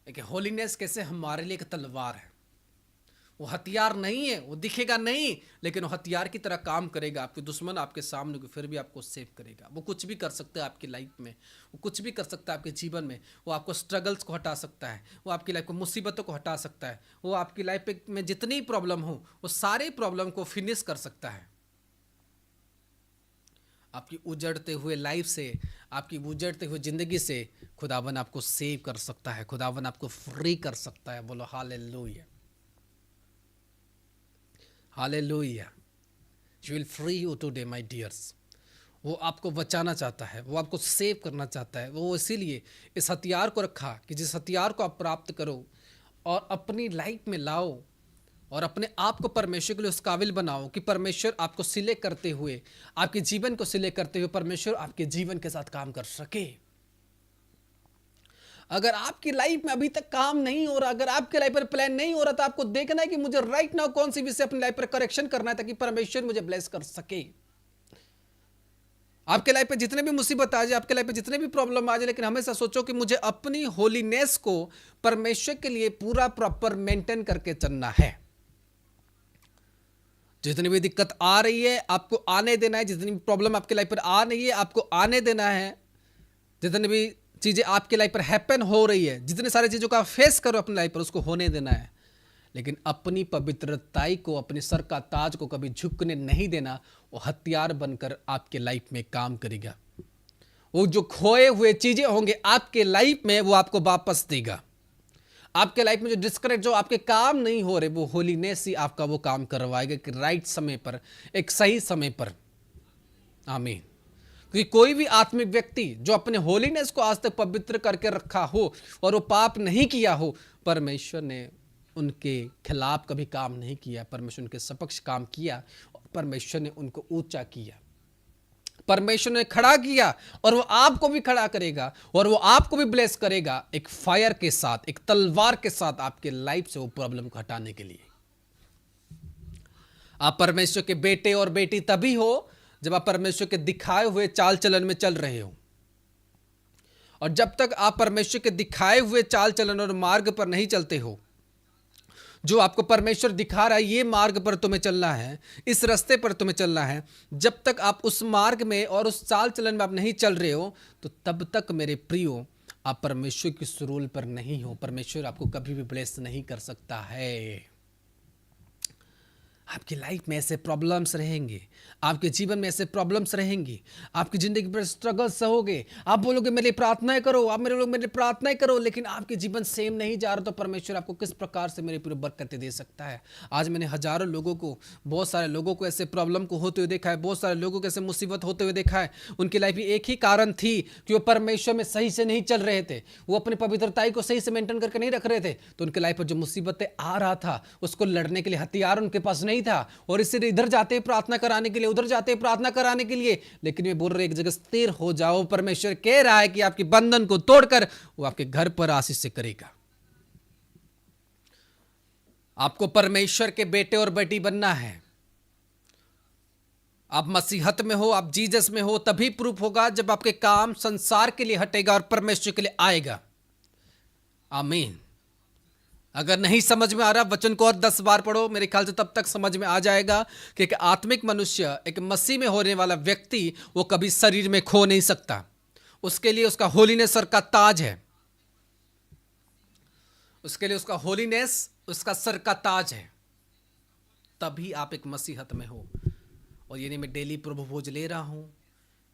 एक होलीनेस कैसे हमारे लिए एक तलवार है। वो हथियार नहीं है, वो दिखेगा नहीं, लेकिन वो हथियार की तरह काम करेगा। आपके दुश्मन आपके सामने को फिर भी आपको सेव करेगा। वो कुछ भी कर सकता है आपकी लाइफ में, वो कुछ भी कर सकता है आपके जीवन में। वो आपको स्ट्रगल्स को हटा सकता है, वो आपकी लाइफ को मुसीबतों को हटा सकता है, वो आपकी लाइफ में जितनी प्रॉब्लम हो वो सारे प्रॉब्लम को फिनिश कर सकता है। आपकी उजड़ते हुए लाइफ से, आपकी उजड़ते हुए ज़िंदगी से खुदावन आपको सेव कर सकता है, खुदावन आपको फ्री कर सकता है। बोलो hallelujah, hallelujah. He will free you today my dears. वो आपको बचाना चाहता है, वो आपको सेव करना चाहता है। वो इसीलिए इस हथियार को रखा कि जिस हथियार को आप प्राप्त करो और अपनी लाइफ में लाओ और अपने आप को परमेश्वर के लिए उस काबिल बनाओ कि परमेश्वर आपको सिले करते हुए, आपके जीवन को सिले करते हुए परमेश्वर आपके जीवन के साथ काम कर सके। अगर आपकी लाइफ में अभी तक काम नहीं हो रहा, अगर आपके लाइफ पर प्लान नहीं हो रहा, तो आपको देखना है कि मुझे राइट नाउ कौन सी विषय अपनी लाइफ पर करेक्शन करना है ताकि परमेश्वर मुझे ब्लेस कर सके। आपके लाइफ पे जितने भी मुसीबत आ जाए, आपके लाइफ पे जितने भी प्रॉब्लम आ जाए, लेकिन हमेशा सोचो कि मुझे अपनी होलीनेस को परमेश्वर के लिए पूरा प्रॉपर मेंटेन करके चलना है। जितनी भी दिक्कत आ रही है आपको आने देना है, जितनी भी प्रॉब्लम आपके लाइफ पर आ रही है आपको आने देना है, जितनी भी चीजें आपके लाइफ पर हैपन हो रही है, जितने सारे चीजों का फेस करो अपनी लाइफ पर, उसको होने देना है। लेकिन अपनी पवित्रताई को, अपने सर का ताज को कभी झुकने नहीं देना। वो हथियार बनकर आपके लाइफ में काम करेगा। वो जो खोए हुए चीजें होंगे आपके लाइफ में, वो आपको वापस देगा। आपके लाइफ में जो डिस्कनेक्ट, जो आपके काम नहीं हो रहे, वो होलीनेस ही आपका वो काम करवाएगा कि राइट समय पर, एक सही समय पर। आमीन। क्योंकि कोई भी आत्मिक व्यक्ति जो अपने होलीनेस को आज तक पवित्र करके रखा हो और वो पाप नहीं किया हो, परमेश्वर ने उनके खिलाफ कभी काम नहीं किया, परमेश्वर उनके सपक्ष काम किया और परमेश्वर ने उनको ऊंचा किया, परमेश्वर ने खड़ा किया और वो आपको भी खड़ा करेगा और वो आपको भी ब्लेस करेगा एक फायर के साथ, एक तलवार के साथ आपके लाइफ से वो प्रॉब्लम को हटाने के लिए। आप परमेश्वर के बेटे और बेटी तभी हो जब आप परमेश्वर के दिखाए हुए चाल चलन में चल रहे हो। और जब तक आप परमेश्वर के दिखाए हुए चाल चलन और मार्ग पर नहीं चलते हो, जो आपको परमेश्वर दिखा रहा है ये मार्ग पर तुम्हें चलना है, इस रास्ते पर तुम्हें चलना है, जब तक आप उस मार्ग में और उस चाल चलन में आप नहीं चल रहे हो, तो तब तक मेरे प्रियो आप परमेश्वर की सुरूल पर नहीं हो। परमेश्वर आपको कभी भी ब्लेस नहीं कर सकता है। आपकी लाइफ में ऐसे प्रॉब्लम्स रहेंगे, आपके जीवन में ऐसे प्रॉब्लम्स रहेंगी, आपकी जिंदगी पर स्ट्रगल्स होंगे। आप बोलोगे मेरे लिए प्रार्थनाएं करो, आप मेरे लोग मेरे लिए प्रार्थनाएं करो, लेकिन आपके जीवन सेम नहीं जा रहा, तो परमेश्वर आपको किस प्रकार से मेरे पूरे बरकतें दे सकता है। आज मैंने हजारों लोगों को, बहुत सारे लोगों को ऐसे प्रॉब्लम को होते हुए देखा है, बहुत सारे लोगों को ऐसे मुसीबत होते हुए देखा है। उनकी लाइफ में एक ही कारण थी कि वो परमेश्वर में सही से नहीं चल रहे थे, वो अपनी पवित्रताई को सही से मेंटेन करके नहीं रख रहे थे। तो उनके लाइफ पर जो मुसीबतें आ रहा था, उसको लड़ने के लिए हथियार उनके पास नहीं था, और इससे इधर जाते हैं प्रार्थना कराने के लिए, उधर जाते हैं प्रार्थना कराने के लिए। लेकिन वे बोल रहे एक जगह स्थिर हो जाओ। परमेश्वर कह रहा है कि आपके बंधन को तोड़कर वो आपके घर पर आशीष से करेगा। आपको परमेश्वर के बेटे और बेटी बनना है। आप मसीहत में हो, आप जीसस में हो, तभी प्रूफ होगा जब आपके काम संसार के लिए हटेगा और परमेश्वर के लिए आएगा। आमीन। अगर नहीं समझ में आ रहा, वचन को और 10 बार पढ़ो, मेरे ख्याल से तब तक समझ में आ जाएगा कि एक आत्मिक मनुष्य, एक मसीह में होने वाला व्यक्ति, वो कभी शरीर में खो नहीं सकता। उसके लिए उसका होलीनेस सर का ताज है। उसके लिए उसका होलीनेस उसका सर का ताज है। तभी आप एक मसीहत में हो। और ये नहीं मैं डेली प्रभु भोज ले रहा हूं,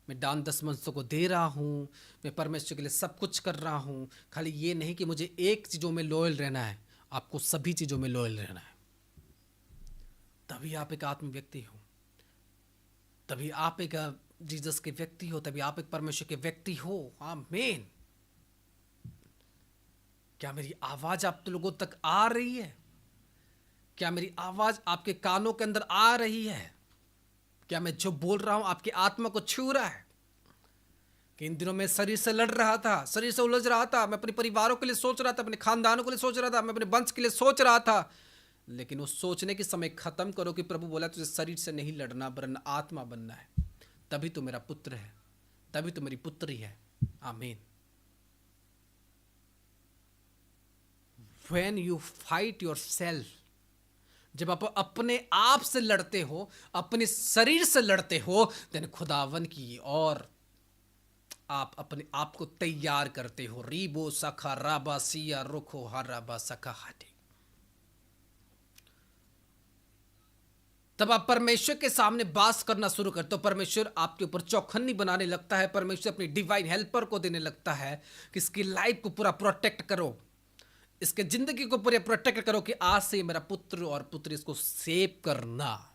मैं दान 10 मंसों को दे रहा हूं, मैं परमेश्वर के लिए सब कुछ कर रहा हूं। खाली ये नहीं कि मुझे एक चीज़ों में लॉयल रहना है, आपको सभी चीज़ों में लॉयल रहना है। तभी आप एक आत्म व्यक्ति हो, तभी आप एक जीसस के व्यक्ति हो, तभी आप एक परमेश्वर के व्यक्ति हो। आमीन। क्या मेरी आवाज़ आप लोगों तक आ रही है? क्या मेरी आवाज़ आपके कानों के अंदर आ रही है? क्या मैं जो बोल रहा हूं आपकी आत्मा को छू रहा है? कि इन दिनों में शरीर से लड़ रहा था, शरीर से उलझ रहा था, मैं अपने परिवारों के लिए सोच रहा था, अपने खानदानों के लिए सोच रहा था, मैं अपने वंश के लिए सोच रहा था। लेकिन उस सोचने के समय खत्म करो कि प्रभु बोला तुझे शरीर से नहीं लड़ना वरन आत्मा बनना है। तभी तो मेरा पुत्र है, तभी तो मेरी पुत्री है। आमीन। When you fight yourself, जब आप अपने आप से लड़ते हो, अपने शरीर से लड़ते हो, देन खुदावन की और आप अपने आप को तैयार करते हो। रीबो सखा राबा सिया रुखो हराबा सखा हटे। तब आप परमेश्वर के सामने बात करना शुरू करते हो। परमेश्वर आपके ऊपर चौखन्नी बनाने लगता है। परमेश्वर अपनी डिवाइन हेल्पर को देने लगता है कि इसकी लाइफ को पूरा प्रोटेक्ट करो, इसके जिंदगी को पूरे प्रोटेक्ट करो कि आज से मेरा पुत्र और पुत्री इसको सेव करना।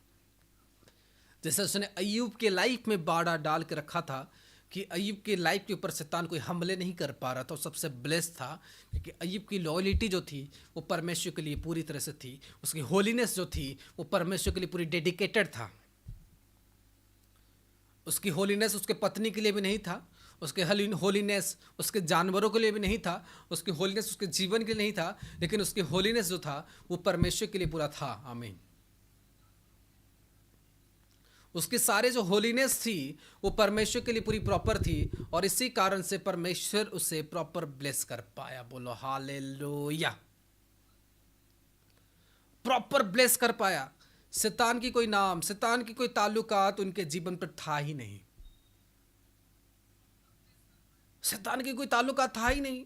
जैसे उसने अय्यूब के लाइफ में बाड़ा डाल के रखा था कि अय्यूब के लाइफ के ऊपर शैतान कोई हमले नहीं कर पा रहा था। सबसे ब्लेस था क्योंकि अय्यूब की लॉयल्टी जो थी वो परमेश्वर के लिए पूरी तरह से थी। उसकी होलीनेस जो थी वो परमेश्वर के लिए पूरी डेडिकेटेड था। उसकी होलीनेस उसके पत्नी के लिए भी नहीं था, उसके होलीनेस उसके जानवरों के लिए भी नहीं था, उसकी होलीनेस उसके जीवन के लिए नहीं था, लेकिन उसकी होलीनेस जो था वो परमेश्वर के लिए पूरा था। आमीन। उसके सारे जो होलीनेस थी वो परमेश्वर के लिए पूरी प्रॉपर थी और इसी कारण से परमेश्वर उसे प्रॉपर ब्लेस कर पाया। बोलो हालेलुया। प्रॉपर ब्लेस कर पाया। शैतान की कोई नाम, शैतान की कोई ताल्लुकात उनके जीवन पर था ही नहीं। शैतान की कोई ताल्लुकात था ही नहीं।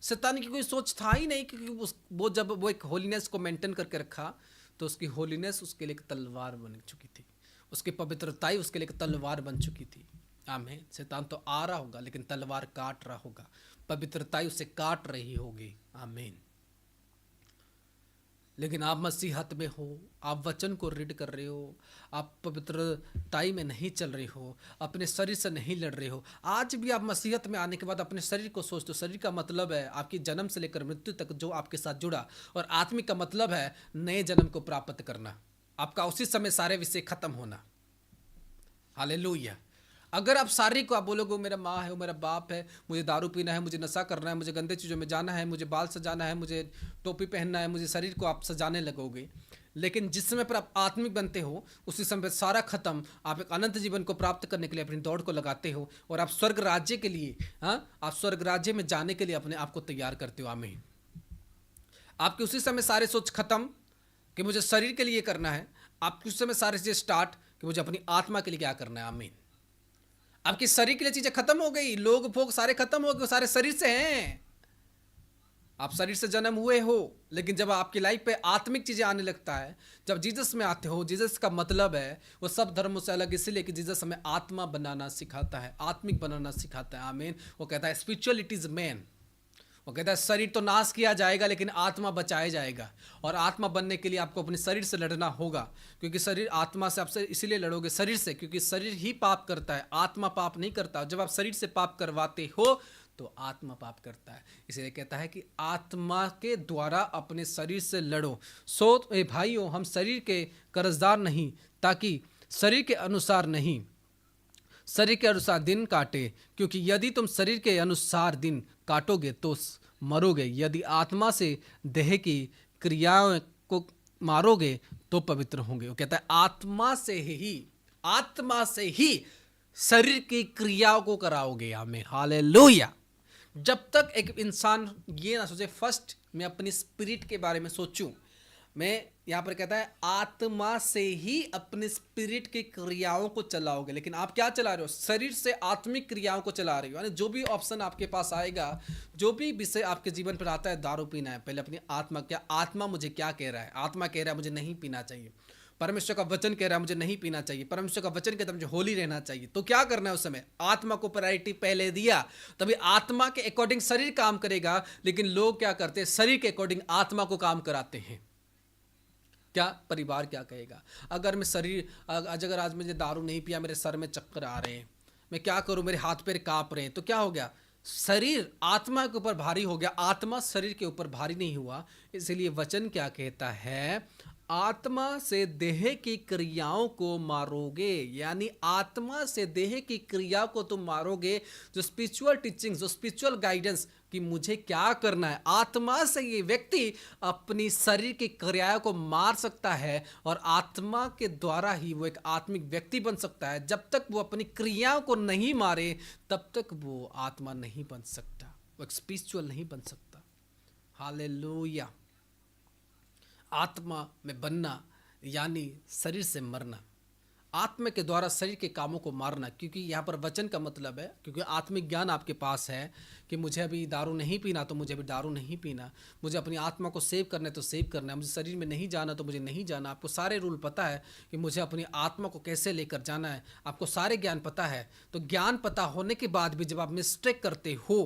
शैतान की कोई सोच था ही नहीं, क्योंकि वो जब वो एक होलीनेस को मेंटेन करके रखा तो उसकी होलीनेस उसके लिए एक तलवार बन चुकी थी, उसकी पवित्रताई उसके लिए एक तलवार बन चुकी थी। आमीन। शैतान तो आ रहा होगा लेकिन तलवार काट रहा होगा, पवित्रताई उसे काट रही होगी। आमीन। लेकिन आप मसीहत में हो, आप वचन को रीड कर रहे हो, आप पवित्रताई में नहीं चल रहे हो, अपने शरीर से नहीं लड़ रहे हो। आज भी आप मसीहत में आने के बाद अपने शरीर को सोचते हो। शरीर का मतलब है आपकी जन्म से लेकर मृत्यु तक जो आपके साथ जुड़ा, और आत्मिक का मतलब है नए जन्म को प्राप्त करना, आपका उसी समय सारे विषय खत्म होना। हालेलुया। अगर आप शारीरिक को आप बोलोगे वो मेरा माँ है, वो मेरा बाप है, मुझे दारू पीना है, मुझे नशा करना है, मुझे गंदे चीज़ों में जाना है, मुझे बाल सजाना है, मुझे टोपी पहनना है, मुझे शरीर को आप सजाने लगोगे। लेकिन जिस समय पर आप आत्मिक बनते हो उसी समय पर सारा खत्म, आप एक अनंत जीवन को प्राप्त करने के लिए अपनी दौड़ को लगाते हो और आप स्वर्ग राज्य के लिए, आप स्वर्ग राज्य में जाने के लिए अपने आप को तैयार करते हो। आमीन। आपके उसी समय सारे सोच खत्म कि मुझे शरीर के लिए करना है, आपके उस समय सारे चीज़ें स्टार्ट कि मुझे अपनी आत्मा के लिए क्या करना है। आमीन। आपकी शरीर के लिए चीजें खत्म हो गई, लोग फोग सारे खत्म हो गए, सारे शरीर से हैं। आप शरीर से जन्म हुए हो, लेकिन जब आपकी लाइफ पे आत्मिक चीजें आने लगता है, जब जीसस में आते हो, जीसस का मतलब है वो सब धर्मों से अलग इसलिए कि जीसस हमें आत्मा बनाना सिखाता है, आत्मिक बनाना सिखाता है। आमीन। वो कहता है स्पिरिचुअल इट इज मैन। वो कहता है शरीर तो नाश किया जाएगा लेकिन आत्मा बचाया जाएगा, और आत्मा बनने के लिए आपको अपने शरीर से लड़ना होगा, क्योंकि शरीर आत्मा से आपसे इसीलिए लड़ोगे शरीर से, क्योंकि शरीर ही पाप करता है, आत्मा पाप नहीं करता। जब आप शरीर से पाप करवाते हो तो आत्मा पाप करता है। इसलिए कहता है कि आत्मा के द्वारा अपने शरीर से लड़ो। सो ए भाइयों, हम शरीर के कर्जदार नहीं, ताकि शरीर के अनुसार नहीं, शरीर के अनुसार दिन काटे, क्योंकि यदि तुम शरीर के अनुसार दिन काटोगे तो मरोगे, यदि आत्मा से देह की क्रियाओं को मारोगे तो पवित्र होंगे। वो कहता है आत्मा से ही शरीर की क्रियाओं को कराओगे। आमीन। हालेलुया। जब तक एक इंसान ये ना सोचे फर्स्ट मैं अपनी स्पिरिट के बारे में सोचूं, मैं यहां पर कहता है आत्मा से ही अपने स्पिरिट की क्रियाओं को चलाओगे। लेकिन आप क्या चला रहे हो? शरीर से आत्मिक क्रियाओं को चला रहे हो। यानी जो भी ऑप्शन आपके पास आएगा, जो भी विषय आपके जीवन पर आता है, दारू पीना है, पहले अपनी आत्मा मुझे क्या कह रहा है? आत्मा कह रहा है मुझे नहीं पीना चाहिए। परमेश्वर का वचन कह रहा है मुझे नहीं पीना चाहिए। परमेश्वर का वचन कहता है मुझे होली रहना चाहिए। तो क्या करना है उस समय? आत्मा को प्रायोरिटी पहले दिया, तभी आत्मा के अकॉर्डिंग शरीर काम करेगा। लेकिन लोग क्या करते हैं? शरीर के अकॉर्डिंग आत्मा को काम कराते हैं। क्या परिवार क्या कहेगा? अगर आज मुझे दारू नहीं पिया, मेरे सर में चक्कर आ रहे हैं, मैं क्या करूं? मेरे हाथ पैर कांप रहे हैं, तो क्या हो गया? शरीर आत्मा के ऊपर भारी हो गया, आत्मा शरीर के ऊपर भारी नहीं हुआ। इसलिए वचन क्या कहता है? आत्मा से देह की क्रियाओं को मारोगे। यानी आत्मा से देह की क्रिया को तुम मारोगे। जो स्पिरिचुअल टीचिंग, जो स्पिरिचुअल गाइडेंस कि मुझे क्या करना है, आत्मा से ये व्यक्ति अपनी शरीर की क्रियाओं को मार सकता है, और आत्मा के द्वारा ही वो एक आत्मिक व्यक्ति बन सकता है। जब तक वो अपनी क्रियाओं को नहीं मारे तब तक वो आत्मा नहीं बन सकता, वो एक स्पिरिचुअल नहीं बन सकता। हालेलुया। आत्मा में बनना यानी शरीर से मरना, आत्मा के द्वारा शरीर के कामों को मारना। क्योंकि यहाँ पर वचन का मतलब है, क्योंकि आत्मिक ज्ञान आपके पास है कि मुझे अभी दारू नहीं पीना तो मुझे अभी दारू नहीं पीना, मुझे अपनी आत्मा को सेव करना है तो सेव करना है, मुझे शरीर में नहीं जाना तो मुझे नहीं जाना। आपको सारे रूल पता है कि मुझे अपनी आत्मा को कैसे लेकर जाना है, आपको सारे ज्ञान पता है। तो ज्ञान पता होने के बाद भी जब आप मिस्टेक करते हो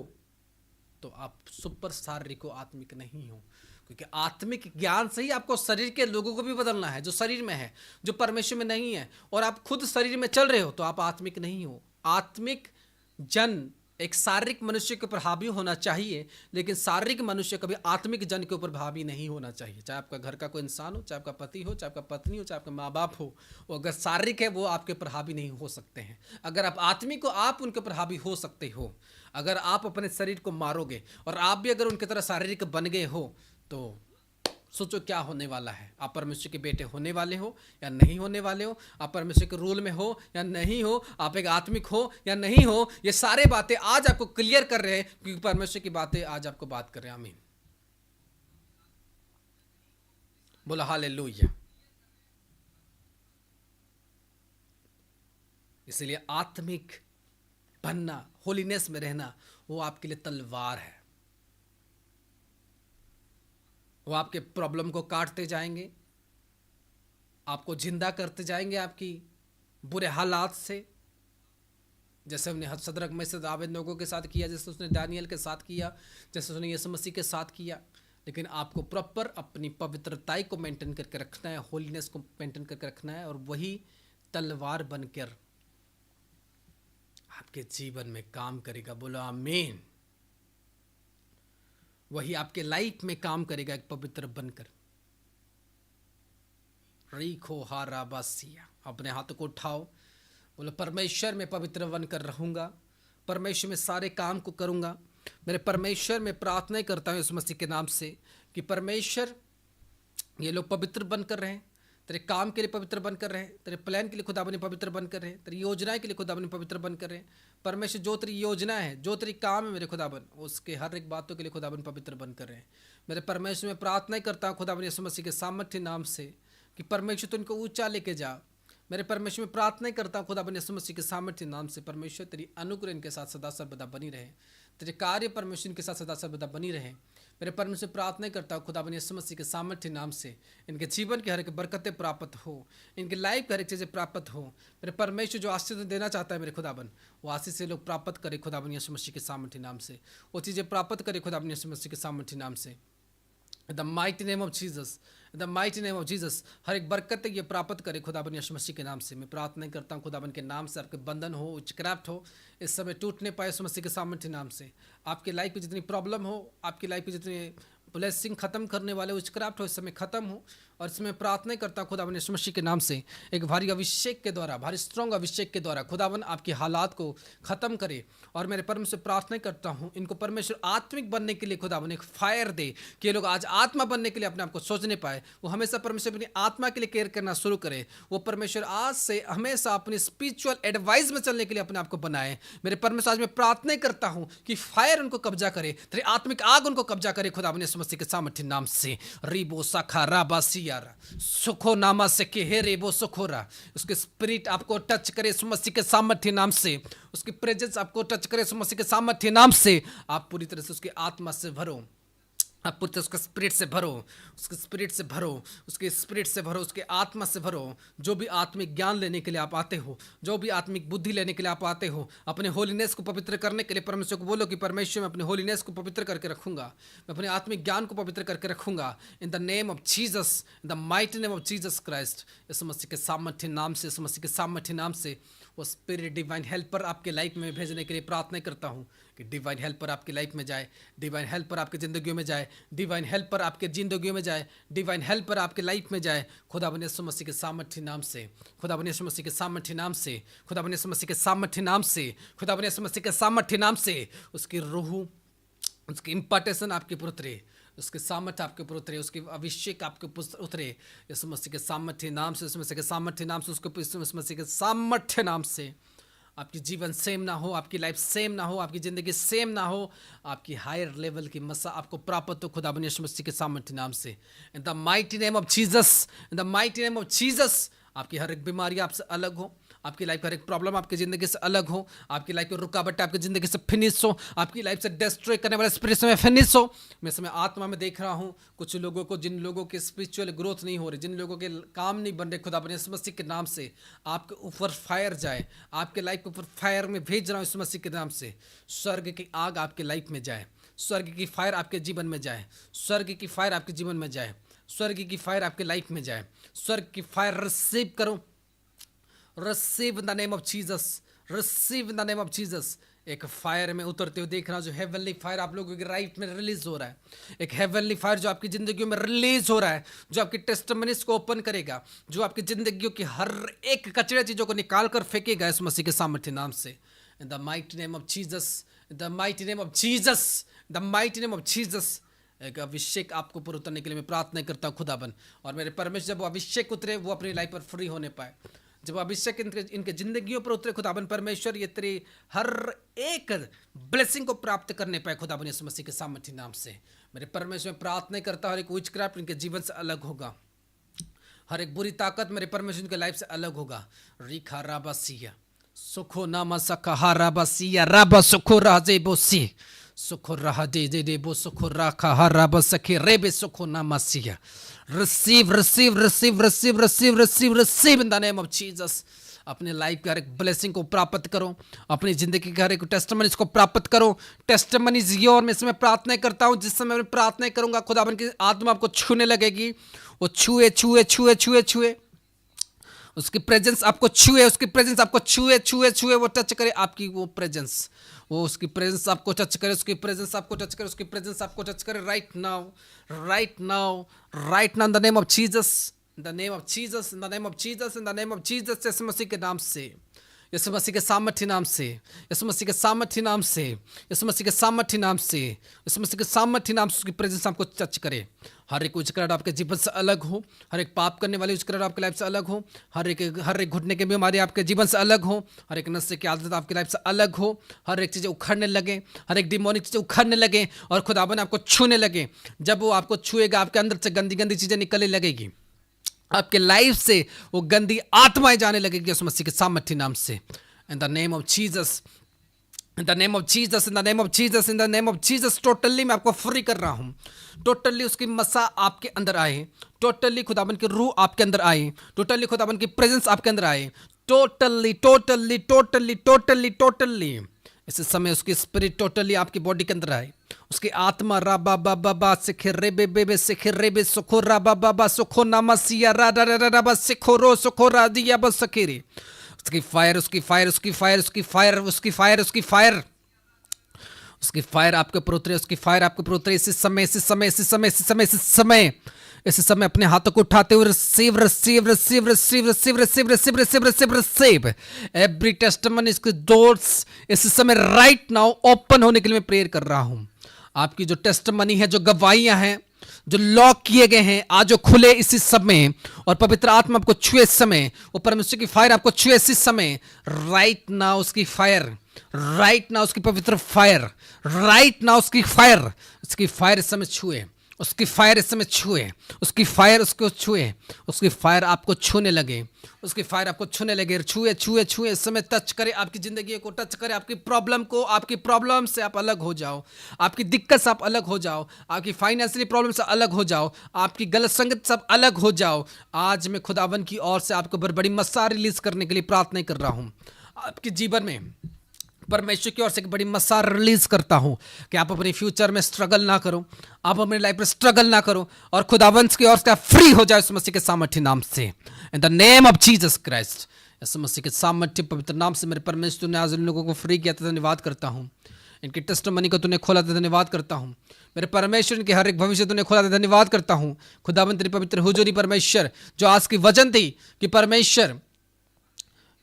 तो आप सुपर शारीरिक आत्मिक नहीं हो। क्योंकि आत्मिक ज्ञान से ही आपको शरीर के लोगों को भी बदलना है, जो शरीर में है, जो परमेश्वर में नहीं है। और आप खुद शरीर में चल रहे हो तो आप आत्मिक नहीं हो। आत्मिक जन एक शारीरिक मनुष्य के ऊपर हावी होना चाहिए, लेकिन शारीरिक मनुष्य कभी आत्मिक जन के ऊपर हावी नहीं होना चाहिए। चाहे आपका घर का कोई इंसान हो, चाहे आपका पति हो, चाहे आपका पत्नी हो, चाहे आपका माँ बाप हो, वो अगर शारीरिक है वो आपके ऊपर हावी नहीं हो सकते हैं। अगर आप आत्मिक हो आप उनके ऊपर हावी हो सकते हो। अगर आप अपने शरीर को मारोगे और आप भी अगर उनकी तरह शारीरिक बन गए हो तो सोचो क्या होने वाला है। आप परमेश्वर के बेटे होने वाले हो या नहीं होने वाले हो, आप परमेश्वर के रूल में हो या नहीं हो, आप एक आत्मिक हो या नहीं हो। ये सारे बातें आज आपको क्लियर कर रहे हैं, क्योंकि परमेश्वर की बातें आज आपको बात कर रहे हैं। आमीन। बोला हालेलुया। इसलिए आत्मिक बनना, होलीनेस में रहना, वो आपके लिए तलवार है। वो आपके प्रॉब्लम को काटते जाएंगे, आपको जिंदा करते जाएंगे आपकी बुरे हालात से, जैसे उसने सदरक मेशक आबेदनगो के साथ किया, जैसे उसने दानियल के साथ किया, जैसे उसने यीशु मसीह के साथ किया। लेकिन आपको प्रॉपर अपनी पवित्रताई को मेंटेन करके रखना है, होलीनेस को मेंटेन करके रखना है, और वही तलवार बनकर आपके जीवन में काम करेगा। बोलो आमीन। वही आपके लाइफ में काम करेगा एक पवित्र बनकर। रीखो हारा बासिया, अपने हाथों को उठाओ, बोलो परमेश्वर में पवित्र बनकर रहूंगा, परमेश्वर में सारे काम को करूंगा। मेरे परमेश्वर में प्रार्थना करता हूँ इस मसीह के नाम से कि परमेश्वर ये लोग पवित्र बनकर रहें, तेरे काम के लिए पवित्र बनकर रहे, तेरे प्लान के लिए खुदा बने पवित्र बनकर रहे, तेरी योजनाएं के लिए खुदा बने पवित्र बनकर रहे। परमेश्वर जो तेरी योजना है, जो तेरी काम है मेरे खुदाबन, उसके हर एक बातों के लिए खुदाबन पवित्र बनकर रहे। मेरे परमेश्वर में प्रार्थना करता हूँ खुदाबन यीशु मसीह के सामर्थ्य नाम से कि परमेश्वर तो इनको ऊंचा लेके जा। मेरे परमेश्वर में प्रार्थना करता हूँ खुदाबन यीशु मसीह के सामर्थ्य नाम से, परमेश्वर तेरी अनुग्रह इनके साथ सदा सर्वदा बनी रहे, तेरे कार्य परमेश्वर इनके साथ सदा सर्वदा बनी रहे। मेरे परमेश्वर प्रार्थना करता हूँ खुदाबन यीशु मसीह के सामर्थ्य नाम से इनके जीवन की हर एक बरकतें प्राप्त हो, इनके लाइफ की हर एक चीज़ें प्राप्त हो। मेरे परमेश्वर जो आशीष देना चाहता है मेरे खुदाबन, वो आशीष से लोग प्राप्त करे खुदाबन यीशु मसीह के सामर्थ्य नाम से, वो चीज़ें प्राप्त करे खुदाबन यीशु मसीह के सामर्थ्य नाम से। The mighty name of Jesus, the mighty name of Jesus, हर एक बरकत ये प्राप्त करे खुदाबन यीशु मसीह के नाम से। मैं प्रार्थना करता हूँ खुदाबन के नाम से आपके बंधन हो, उच्चक्राफ्ट हो, इस समय टूटने पाए यीशु मसीह के सामर्थ्य नाम से। आपकी लाइफ में जितनी प्रॉब्लम हो, आपकी लाइफ में जितनी ब्लेसिंग खत्म करने वाले उच्चक्राफ्ट हो, इस समय खत्म हो। और इसमें प्रार्थना करता हूँ खुदावन यीशु मसीह के नाम से, एक भारी अभिषेक के द्वारा, भारी स्ट्रॉन्ग अभिषेक के द्वारा खुदावन आपकी हालात को खत्म करे। और मेरे परम से प्रार्थना करता हूँ इनको परमेश्वर आत्मिक बनने के लिए खुदावन एक फायर दे कि ये लोग आज आत्मा बनने के लिए अपने आप को सोचने पाए। वो हमेशा परमेश्वर अपनी आत्मा के लिए केयर करना शुरू करे। वो परमेश्वर आज से हमेशा अपनी स्पिरिचुअल एडवाइस में चलने के लिए अपने आप को बनाए। मेरे परमेश्वर आज मैं प्रार्थना करता हूँ कि फायर उनको कब्जा करे, तेरी आत्मिक आग उनको कब्जा करे खुदावन यीशु मसीह के सामर्थ्य नाम से। रीबो सखा राबासी सुखो नामा से के हे रेबो सुखोरा, उसके स्पिरिट आपको टच करे यीशु मसीह के सामर्थ्य नाम से, उसकी प्रेजेंस आपको टच करे यीशु मसीह के सामर्थ्य नाम से। आप पूरी तरह से उसकी आत्मा से भरो, आप पूरी तरह उसके स्पिरिट से भरो, उसके स्पिरिट से भरो, उसके स्पिरिट से भरो, उसके आत्मा से भरो। जो भी आत्मिक ज्ञान लेने के लिए आप आते हो, जो भी आत्मिक बुद्धि लेने के लिए आप आते हो, अपने होलीनेस को पवित्र करने के लिए परमेश्वर को बोलो कि परमेश्वर मैं अपने होलीनेस को पवित्र करके रखूंगा, मैं अपने आत्मिक ज्ञान को पवित्र करके रखूंगा। In the name of Jesus, in the mighty name of Jesus Christ, यीशु मसीह के सामर्थ्य नाम से, यीशु मसीह के सामर्थ्य नाम से वो स्पिरिट डिवाइन हेल्पर आपके लाइफ में भेजने के लिए प्रार्थना करता हूँ कि डिवाइन हेल्पर आपकी लाइफ में जाए, डिवाइन हेल्पर आपकी ज़िंदगियों में जाए, डिवाइन हेल्पर आपके ज़िंदगियों में जाए, डिवाइन हेल्पर आपके लाइफ में जाए खुदावन यीशु मसीह के सामर्थ्य नाम से, खुदावन यीशु मसीह के सामर्थ्य नाम से, खुदावन यीशु मसीह के सामर्थ्य नाम से, खुदावन यीशु मसीह के सामर्थ्य नाम से। उसकी रूह, उसकी इम्पार्टेशन आपके ऊपर उतरे, उसके सामर्थ्य आपके ऊपर उतरे, उसके अभिषेक आपके ऊपर उतरे यीशु मसीह के सामर्थ्य नाम से, यीशु मसीह के सामर्थ्य नाम से, उसके यीशु मसीह के सामर्थ्य नाम से। आपकी जीवन सेम ना हो, आपकी लाइफ सेम ना हो, आपकी ज़िंदगी सेम ना हो, आपकी हायर लेवल की मसा आपको प्राप्त हो खुदावन यीशु मसीह के सामर्थ्य नाम से। In the mighty name of Jesus, in the mighty name of Jesus, आपकी हर एक बीमारी आपसे अलग हो, आपकी लाइफ का हर एक प्रॉब्लम आपकी ज़िंदगी से अलग हो, आपकी लाइफ की रुकावट आपकी ज़िंदगी से फिनिश हो, आपकी लाइफ से डिस्ट्रॉय करने वाले स्पिरिट में फिनिश हो। मैं समय आत्मा में देख रहा हूँ कुछ लोगों को, जिन लोगों के स्पिरिचुअल ग्रोथ नहीं हो रही, जिन लोगों के काम नहीं बन रहे, खुदावन यीशु मसीह के नाम से आपके ऊपर फायर जाए, आपके लाइफ के ऊपर फायर में भेज रहा हूँ यीशु मसीह के नाम से। स्वर्ग की आग आपके लाइफ में जाए, स्वर्ग की फायर आपके जीवन में जाए, स्वर्ग की फायर आपके जीवन में जाए, स्वर्ग की फायर आपके लाइफ में जाए, स्वर्ग की फायर रिसीव करो, receive in the name of Jesus, receive in the name of Jesus. एक फायर में उतरते हुए देख रहा हूँ, जो हेवनली फायर आप लोगों की लाइफ में रिलीज हो रहा है, एक हेवनली फायर जो आपकी जिंदगियों में रिलीज हो रहा है, जो आपकी टेस्टिमनीज को ओपन करेगा, जो आपकी जिंदगियों की हर एक कचरे चीजों को निकाल कर फेंकेगा इस मसीह के सामर्थ्य नाम से। In the mighty name of Jesus, in the mighty name of Jesus, the mighty name of Jesus. एक अभिषेक आपको ऊपर उतरने के लिए मैं प्रार्थना करता हूँ खुदाबन, और मेरे परमेश्वर जब वो अभिषेक उतरे, वो अपनी लाइफ पर फ्री होने पाए। जब अभिषेक इनके जिंदगियों पर उतरे खुदाबन परमेश्वर, ये तेरी हर एक ब्लेसिंग को प्राप्त करने पाए खुदाबन यीशु मसीह के सामर्थ्य नाम से। मेरे परमेश्वर में प्रार्थना करता हूँ हर एक विचक्राफ्ट इनके जीवन से अलग होगा, हर एक बुरी ताकत मेरे परमेश्वर के लाइफ से अलग होगा। रिखा राबासिया सुखो नामा सखा राबासिया राबा सुखो राजे बोसी सुखो रहा दे बो सुखो राखा हरा बसखे रे बे सुखो नामसिया receive receive receive receive receive receive receive in the name of Jesus. अपने लाइफ के हर एक ब्लेसिंग को प्राप्त करो, अपनी जिंदगी के हर एक टेस्टमनीज को प्राप्त करो। टेस्टमनीज योर में मैं प्रार्थना करता हूँ, जिस समय मैं प्रार्थना करूंगा खुदावन की आत्मा आपको छूने लगेगी। वो छुए छुए छुए छुए छुए उसकी प्रेजेंस आपको छुए, उसकी प्रेजेंस आपको छुए छुए छुए, वो टच करे आपकी वो प्रेजेंस, वो उसकी प्रेजेंस आपको टच करे, उसकी प्रेजेंस आपको टच करे, उसकी प्रेजेंस आपको टच करे right now right now right now in the name of Jesus, in the name of Jesus, in the name of Jesus, in the name of Jesus. यीशु मसीह के नाम से, यीशु मसीह के सामर्थ्य नाम से, यीशु मसीह के सामर्थ्य नाम से, यीशु मसीह के सामर्थ्य नाम से, यीशु मसीह के सामर्थ्य नाम से उसकी प्रेजेंस आपको टच करे। हर एक उचकराहट आपके जीवन से अलग हो, हर एक पाप करने वाली उचकराहट आपके लाइफ से अलग हो, हर एक घुटने की बीमारी आपके जीवन से अलग हो, हर एक नशे की आदत आपकी लाइफ से अलग हो, हर एक चीज़ें उखड़ने लगे, हर एक डिमोनिक चीज़ें उखड़ने लगे और खुदावन आपको छूने लगे। जब वो आपको छुएगा आपके अंदर से गंदी गंदी चीज़ें निकलने लगेगी, आपके लाइफ से वो गंदी आत्माएं जाने लगेगी यीशु मसीह के सामर्थ्य नाम से। In the name of Jesus, in the name of Jesus, in the name of Jesus, in the name of Jesus, totally मैं आपको फ्री कर रहा हूँ। टोटली उसकी मसा आपके अंदर आए, टोटली खुदाबंद की रूह आपके अंदर आए, टोटली खुदाबंद की प्रेजेंस आपके अंदर आए, totally totally totally totally totally. इस समय उसकी स्पिरिट टोटली आपकी बॉडी के अंदर आए, उसकी आत्मा रा बा बा बा बा सिखे रे बे सिखे रे बे सुखो रा बा बा बा सुखो नामसिया रा रा रा रा बा सिखो रो सुखो रा दिया बस सखेरी। उसकी फायर उसकी फायर उसकी फायर उसकी फायर उसकी फायर उसकी फायर उसकी फायर आपके ऊपर उतरे, उसकी फायर आपके ऊपर उतरे। इसी समय इसी समय इसी समय इसी समय इसी समय इसी समय अपने हाथों को उठाते हुए receive receive receive receive receive receive receive receive receive receive every testimony, इसके डोर्स इस समय राइट नाउ ओपन होने के लिए मैं प्रेयर कर रहा हूं। आपकी जो टेस्टमनी है, जो गवाहियां हैं, जो लॉक किए गए हैं, आज जो खुले इसी समय, और पवित्र आत्मा आपको छुए इस समय, वो परमेश्वर की फायर आपको छुए इसी समय राइट नाउ। उसकी फायर राइट नाउ, उसकी पवित्र फायर राइट नाउ, उसकी फायर इस समय छुए, उसकी फायर इस समय छुए, उसकी फायर उसको छुए, उसकी फायर आपको छूने लगे, उसकी फायर आपको छूने लगे, छुए छुए छुए इस समय टच करे, आपकी जिंदगी को टच करे, आपकी प्रॉब्लम को, आपकी प्रॉब्लम से आप अलग हो जाओ, आपकी दिक्कत से आप अलग हो जाओ, आपकी फाइनेंशियली प्रॉब्लम से अलग हो जाओ, आपकी गलत संगत से आप अलग हो जाओ। आज मैं खुदावन की ओर से आपको बड़ी मसा रिलीज करने के लिए प्रार्थना कर रहा हूँ। आपके जीवन में परमेश्वर की ओर से एक बड़ी मसार रिलीज करता हूं कि आप अपने फ्यूचर में स्ट्रगल ना करो, आप अपनी लाइफ में स्ट्रगल ना करो, और खुदावंश की ओर से फ्री हो जाए यीशु मसीह के सामर्थ्य नाम से, in the name of Jesus Christ. यीशु मसीह के सामर्थ्य पवित्र नाम से मेरे परमेश्वर ने आज इन लोगों को फ्री किया था, धन्यवाद करता हूं। इनकी टेस्टमनी को तूने खोला था, धन्यवाद करता हूं। मेरे परमेश्वर इनके हर एक भविष्य तूने खोला था, धन्यवाद करता हूं। खुदावंत तेरी पवित्र हुजूरी परमेश्वर, जो आज की वचन थी कि परमेश्वर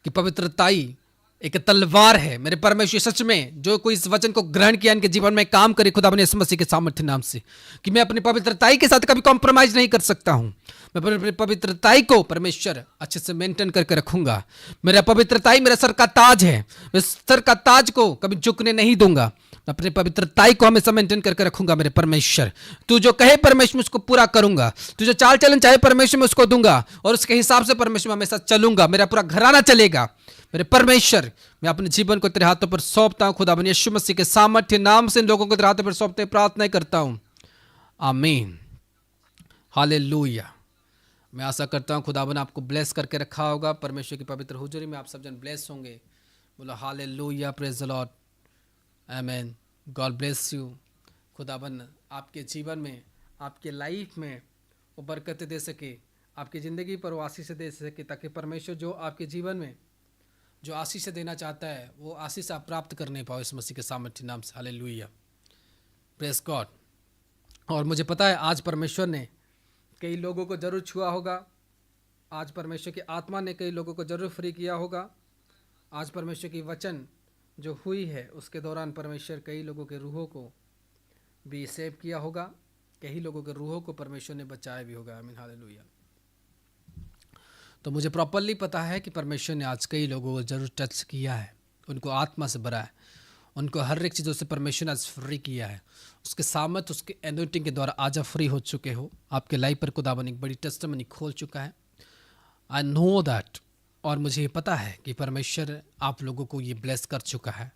की पवित्रताई एक तलवार है, मेरे परमेश्वर सच में जो कोई इस वचन को ग्रहण किया इनके जीवन में काम करे खुदा अपने यीशु मसीह के सामर्थ्य नाम से, कि मैं अपनी पवित्रताई के साथ कभी कॉम्प्रोमाइज नहीं कर सकता हूं। मैं अपनी पवित्रताई को परमेश्वर अच्छे से मेंटेन करके रखूंगा। मेरा पवित्रताई मेरा सर का ताज है, मैं सर का ताज को कभी झुकने नहीं दूंगा। मैं अपनी पवित्रताई को हमेशा मेंटेन करके रखूंगा। मेरे परमेश्वर तू जो कहे परमेश्वर मैं उसको पूरा करूंगा, तू जो चाल चलन चाहे परमेश्वर मैं उसको दूंगा, और उसके हिसाब से परमेश्वर हमेशा चलूंगा। मेरा पूरा घराना चलेगा। मेरे परमेश्वर मैं अपने जीवन को तेरे हाथों पर सौंपता हूं। खुदा यीशु मसीह के सामर्थ्य नाम से इन लोगों को तेरे हाथों पर सौंपते प्रार्थना करता हूं, आमीन, हालेलुया। मैं आशा करता हूं खुदावन आपको ब्लेस करके रखा होगा। परमेश्वर की पवित्र हुजूरी में आप सब जन ब्लेस होंगे। बोलो हालेलुया, प्रेज द लॉर्ड, आमीन, गॉड ब्लेस यू। खुदावन आपके जीवन में, आपके लाइफ में वो बरकत दे सके, आपकी ज़िंदगी पर वो आशीष दे सके, ताकि परमेश्वर जो आपके जीवन में जो आशीष देना चाहता है वो आशीष आप प्राप्त करने पाओ इस मसीह के सामर्थ्य नाम से। Hallelujah, praise God. और मुझे पता है आज परमेश्वर ने कई लोगों को जरूर छुआ होगा, आज परमेश्वर की आत्मा ने कई लोगों को जरूर फ्री किया होगा। आज परमेश्वर की वचन जो हुई है उसके दौरान परमेश्वर कई लोगों के रूहों को भी सेव किया होगा, कई लोगों के रूहों को परमेश्वर ने बचाया भी होगा। आमीन, हालेलुया। तो मुझे प्रॉपरली पता है कि परमेश्वर ने आज कई लोगों को जरूर टच किया है, उनको आत्मा से भरा है, उनको हर एक चीज़ों से परमेश्वर ने आज फ्री किया है। उसके सामर्थ, उसके एनोइंटिंग के द्वारा आज आप फ्री हो चुके हो। आपके लाइफ पर खुदावन एक बड़ी टेस्टमनी खोल चुका है। आई नो दैट, और मुझे ये पता है कि परमेश्वर आप लोगों को ये ब्लेस कर चुका है।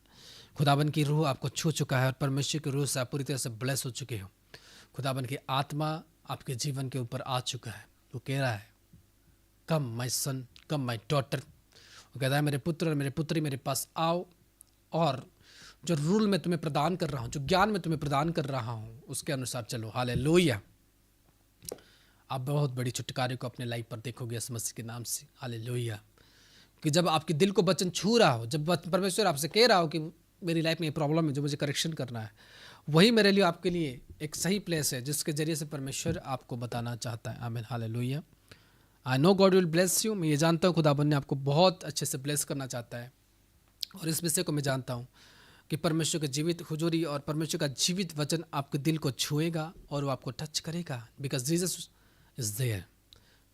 खुदावन की रूह आपको छू चुका है और परमेश्वर की रूह से आप पूरी तरह से ब्लेस हो चुके हो। खुदावन की आत्मा आपके जीवन के ऊपर आ चुका है। वो कह रहा है come my son, come my daughter. वो कहता है मेरे पुत्र और मेरे पुत्री मेरे पास आओ, और जो रूल मैं तुम्हें प्रदान कर रहा हूँ, जो ज्ञान मैं तुम्हें प्रदान कर रहा हूँ, उसके अनुसार चलो। हालेलुया। आप बहुत बड़ी छुटकारे को अपने लाइफ पर देखोगे इस मसीह के नाम से। हालेलुया। कि जब आपके दिल को वचन छू रहा हो, जब परमेश्वर आपसे कह रहा हो कि मेरी लाइफ में ये प्रॉब्लम है जो मुझे करेक्शन करना है, वही मेरे लिए आपके लिए एक सही प्लेस है जिसके जरिए से परमेश्वर आपको बताना चाहता है। आमीन। Hallelujah. I know God will bless you. मैं ये जानता हूँ खुदाबंद ने आपको बहुत अच्छे से ब्लेस करना चाहता है, और इस विषय को मैं जानता हूँ कि परमेश्वर के जीवित हुजूरी और परमेश्वर का जीवित वचन आपके दिल को छुएगा और वो आपको टच करेगा। Because Jesus is there,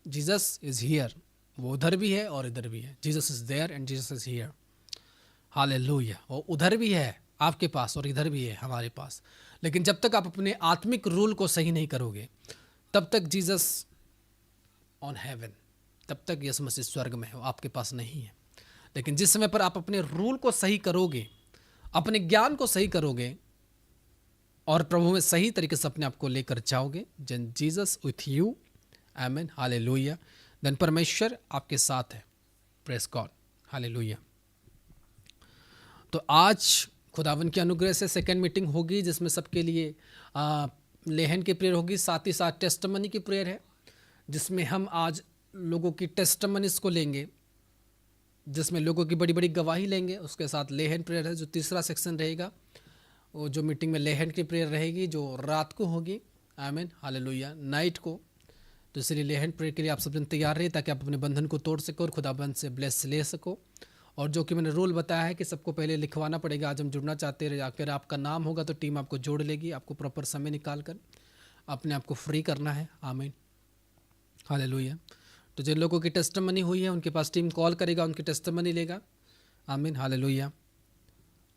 Jesus is here. वो उधर भी है और इधर भी है। Jesus is there and Jesus is here. Hallelujah. वो उधर भी है आपके पास और इधर भी है हमारे पास। लेकिन जब तक आप अपने आत्मिक रूल को सही नहीं करोगे, तब तक जीसस ऑन हेवन, तब तक यीशु मसीह स्वर्ग में हो, आपके पास नहीं है। लेकिन जिस समय पर आप अपने रूल को सही करोगे, अपने ज्ञान को सही करोगे और प्रभु में सही तरीके से अपने आप को लेकर जाओगे, जन जीसस विथ यू। आमीन। हालेलुया। देन परमेश्वर आपके साथ है। Press God. हालेलुया। तो आज खुदावन के अनुग्रह से सेकेंड मीटिंग होगी जिसमें सबके लिए लेहन की प्रेयर होगी, साथ ही साथ टेस्टमनी की प्रेयर है जिसमें हम आज लोगों की टेस्टमनीज को लेंगे, जिसमें लोगों की बड़ी बड़ी गवाही लेंगे। उसके साथ लेहन प्रेयर है जो तीसरा सेक्शन रहेगा। वो जो मीटिंग में लेहन की प्रेयर रहेगी जो रात को होगी। आमीन। हालेलुया। नाइट को। तो इसलिए लेहन प्रेयर के लिए आप सब जन तैयार रहिए ताकि आप अपने बंधन को तोड़ सको और खुदाबंद से ब्लेस ले सको। और जो कि मैंने रूल बताया है कि सबको पहले लिखवाना पड़ेगा। आज हम जुड़ना चाहते हैं, अगर आपका नाम होगा तो टीम आपको जोड़ लेगी। आपको प्रॉपर समय निकाल कर अपने आप को फ्री करना है। आमीन। हालेलुया। तो जिन लोगों की टेस्टमनी हुई है उनके पास टीम कॉल करेगा, उनकी टेस्टमनी लेगा। आमीन। हालेलुया।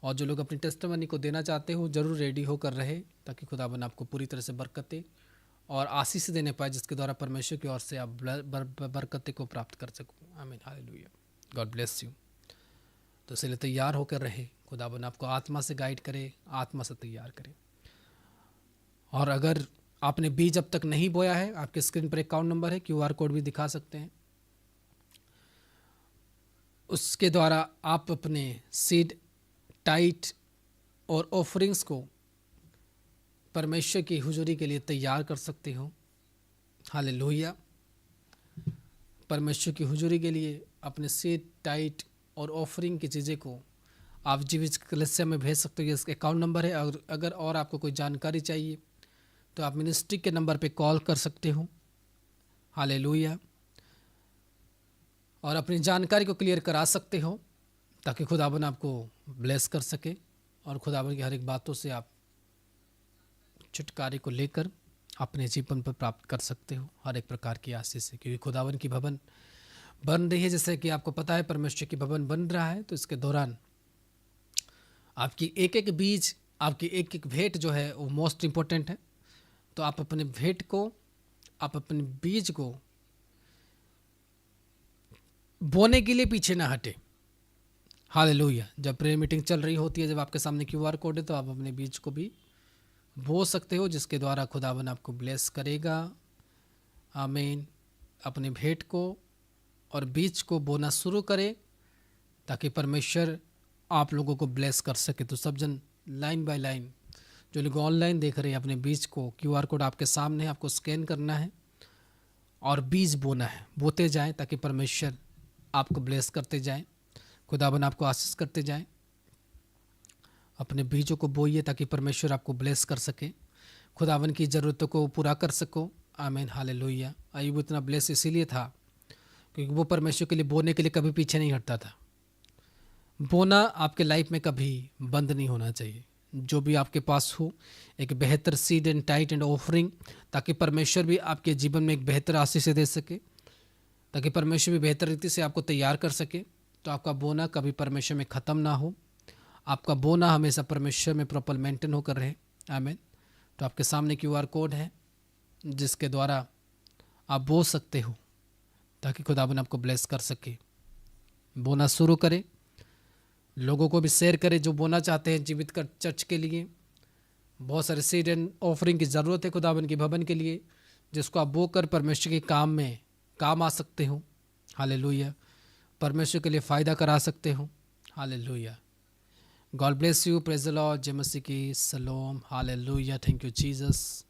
और जो लोग अपनी टेस्टमनी को देना चाहते हो ज़रूर रेडी होकर रहे ताकि खुदाबंद आपको पूरी तरह से बरकतें और आशीष देने पाए, जिसके द्वारा परमेश्वर की ओर से आप बरकतें को प्राप्त कर सको। आमीन। हालेलुया। God bless you. तो इसलिए तैयार होकर रहे। खुदाबंद आपको आत्मा से गाइड करे, आत्मा से तैयार करे। और अगर आपने बीज अब तक नहीं बोया है, आपके स्क्रीन पर अकाउंट नंबर है, क्यूआर कोड भी दिखा सकते हैं। उसके द्वारा आप अपने सीड, टाइट और ऑफरिंग्स को परमेश्वर की हुजूरी के लिए तैयार कर सकते हो। हालेलुया। परमेश्वर की हुजूरी के लिए अपने सीड, टाइट और ऑफरिंग की चीज़ें को आप जीवित कलीसिया में भेज सकते हो। ये इसका अकाउंट नंबर है। अगर और आपको कोई जानकारी चाहिए तो आप मिनिस्ट्री के नंबर पे कॉल कर सकते हो। हालेलुया। और अपनी जानकारी को क्लियर करा सकते हो ताकि खुदावन आपको ब्लेस कर सके और खुदावन की हर एक बातों से आप छुटकारे को लेकर अपने जीवन पर प्राप्त कर सकते हो हर एक प्रकार की आशीष से। क्योंकि खुदावन की भवन बन रही है, जैसे कि आपको पता है परमेश्वर की भवन बन रहा है। तो इसके दौरान आपकी एक एक बीज, आपकी एक एक भेंट जो है वो मोस्ट इम्पोर्टेंट है। तो आप अपने भेंट को, आप अपने बीज को बोने के लिए पीछे ना हटे। हालेलुया। जब प्रेयर मीटिंग चल रही होती है, जब आपके सामने क्यूआर कोड है, तो आप अपने बीज को भी बो सकते हो, जिसके द्वारा खुदावन आपको ब्लेस करेगा। आमीन। अपने भेंट को और बीज को बोना शुरू करें ताकि परमेश्वर आप लोगों को ब्लेस कर सके। तो सब जन लाइन बाय लाइन, जो लोग ऑनलाइन देख रहे हैं, अपने बीज को, क्यूआर कोड आपके सामने है, आपको स्कैन करना है और बीज बोना है। बोते जाएं ताकि परमेश्वर आपको ब्लेस करते जाएं, खुदावन आपको आशीष करते जाएं। अपने बीजों को बोइए ताकि परमेश्वर आपको ब्लेस कर सके, खुदावन की ज़रूरतों को पूरा कर सको। आमीन। हालेलुया। अय्यूब इतना ब्लेस इसीलिए था क्योंकि वो परमेश्वर के लिए बोने के लिए कभी पीछे नहीं हटता था। बोना आपके लाइफ में कभी बंद नहीं होना चाहिए। जो भी आपके पास हो, एक बेहतर seed and tight and offering, ताकि परमेश्वर भी आपके जीवन में एक बेहतर आशीष दे सके, ताकि परमेश्वर भी बेहतर रीति से आपको तैयार कर सके। तो आपका बोना कभी परमेश्वर में ख़त्म ना हो, आपका बोना हमेशा परमेश्वर में प्रॉपर मेंटेन होकर रहे। आमीन। तो आपके सामने क्यूआर कोड है जिसके द्वारा आप बो सकते हो ताकि खुदावन आपको ब्लेस कर सके। बोना शुरू करें लोगों को भी शेयर करें जो बोना चाहते हैं जीवित कर चर्च के लिए। बहुत सारे सीड एंड ऑफरिंग की ज़रूरत है खुदावन के भवन के लिए, जिसको आप बो कर परमेश्वर के काम में काम आ सकते हो। हालेलुया। परमेश्वर के लिए फ़ायदा करा सकते हो। Hallelujah. God bless you. Praise the Lord. जय मसीह की। Salom. Hallelujah. Thank you Jesus.